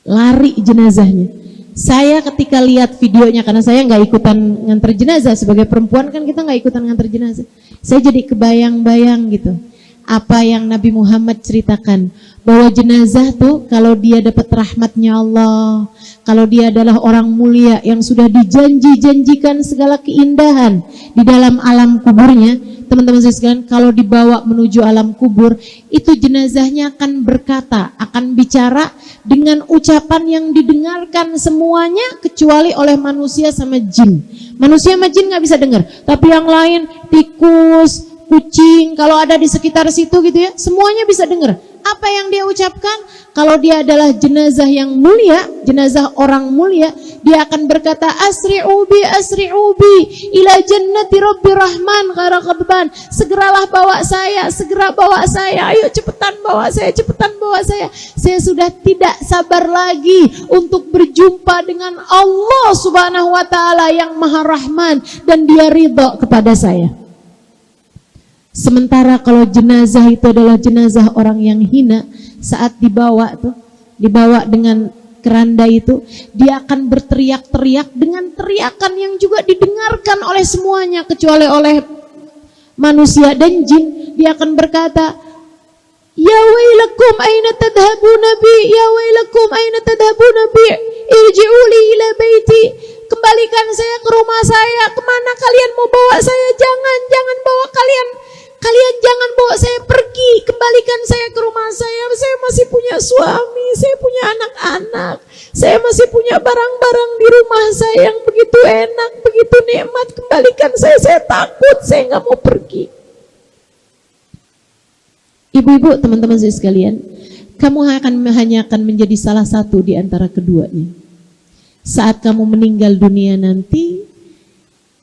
Lari jenazahnya. Saya ketika lihat videonya, karena saya nggak ikutan nganter jenazah, sebagai perempuan kan kita nggak ikutan nganter jenazah, saya jadi kebayang-bayang gitu apa yang Nabi Muhammad ceritakan, bahwa jenazah tuh kalau dia dapat rahmatnya Allah, kalau dia adalah orang mulia yang sudah dijanji-janjikan segala keindahan di dalam alam kuburnya, teman-teman sekalian, kalau dibawa menuju alam kubur, itu jenazahnya akan berkata, akan bicara dengan ucapan yang didengarkan semuanya kecuali oleh manusia sama jin. Manusia sama jin nggak bisa dengar, tapi yang lain, tikus, kucing, kalau ada di sekitar situ gitu ya, semuanya bisa dengar apa yang dia ucapkan. Kalau dia adalah jenazah yang mulia, jenazah orang mulia, dia akan berkata, asri'u bi ila jannati rabbir rahman gharaqaban, segeralah bawa saya, segera bawa saya, ayo cepetan bawa saya, cepetan bawa saya sudah tidak sabar lagi untuk berjumpa dengan Allah Subhanahu wa taala yang Maha Rahman, dan dia ridha kepada saya. Sementara kalau jenazah itu adalah jenazah orang yang hina, saat dibawa dengan keranda itu, dia akan berteriak-teriak dengan teriakan yang juga didengarkan oleh semuanya kecuali oleh manusia dan jin. Dia akan berkata, ya wailakum aina tadhabuna bi, ya wailakum aina tadhabuna bi, irji'uli ila baiti, kembalikan saya ke rumah saya. Kemana kalian mau bawa saya? Jangan bawa kalian jangan bawa saya pergi, kembalikan saya ke rumah saya masih punya suami, saya punya anak-anak, saya masih punya barang-barang di rumah saya yang begitu enak, begitu nikmat, kembalikan saya takut, saya nggak mau pergi. Ibu-ibu, teman-teman saya sekalian, kamu hanya akan menjadi salah satu di antara keduanya. Saat kamu meninggal dunia nanti,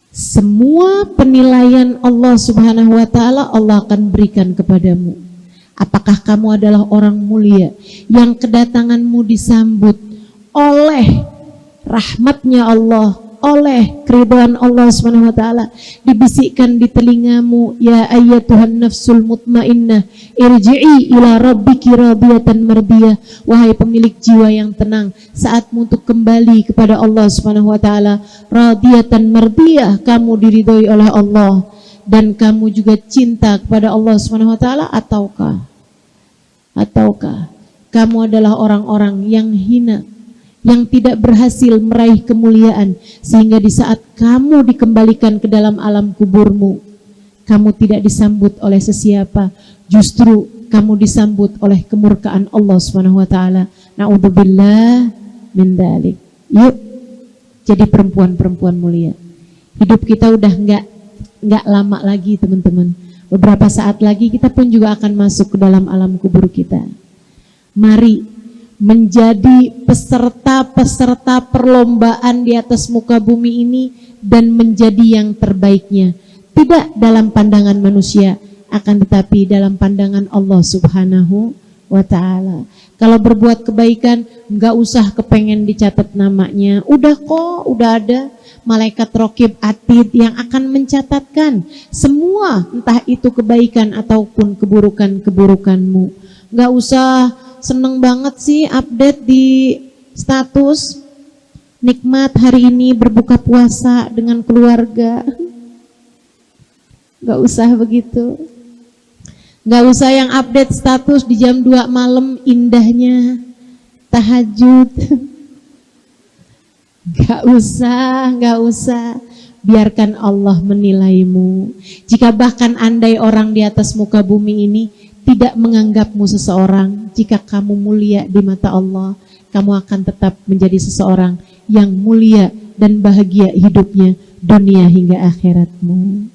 semua penilaian Allah Subhanahu wa taala Allah akan berikan kepadamu. Apakah kamu adalah orang mulia yang kedatanganmu disambut oleh rahmatnya Allah, oleh keridhaan Allah Subhanahu wa taala, dibisikkan di telingamu, ya ayyatuhan nafsul mutmainnah irji'i ila rabbiki radiyatan mardiyah, wahai pemilik jiwa yang tenang, saatmu untuk kembali kepada Allah Subhanahu wa taala, radiyatan mardiyah, kamu diridhoi oleh Allah dan kamu juga cinta kepada Allah Subhanahu wa taala, ataukah kamu adalah orang-orang yang hina, yang tidak berhasil meraih kemuliaan, sehingga di saat kamu dikembalikan ke dalam alam kuburmu, kamu tidak disambut oleh sesiapa, justru kamu disambut oleh kemurkaan Allah Subhanahu wa taala. Na'udzubillah min dzalik. Yuk jadi perempuan-perempuan mulia. Hidup kita udah enggak lama lagi, teman-teman. Beberapa saat lagi kita pun juga akan masuk ke dalam alam kubur kita. Mari menjadi peserta-peserta perlombaan di atas muka bumi ini dan menjadi yang terbaiknya. Tidak dalam pandangan manusia, akan tetapi dalam pandangan Allah Subhanahu wa ta'ala. Kalau berbuat kebaikan, nggak usah kepengen dicatat namanya. Udah kok, udah ada malaikat raqib atid yang akan mencatatkan semua, entah itu kebaikan ataupun keburukan-keburukanmu. Nggak usah seneng banget sih update di status, nikmat hari ini berbuka puasa dengan keluarga. Nggak usah begitu. Nggak usah yang update status di jam 2 malam indahnya tahajud. Nggak usah. Biarkan Allah menilaimu. Jika bahkan andai orang di atas muka bumi ini tidak menganggapmu seseorang, jika kamu mulia di mata Allah, kamu akan tetap menjadi seseorang yang mulia dan bahagia hidupnya dunia hingga akhiratmu.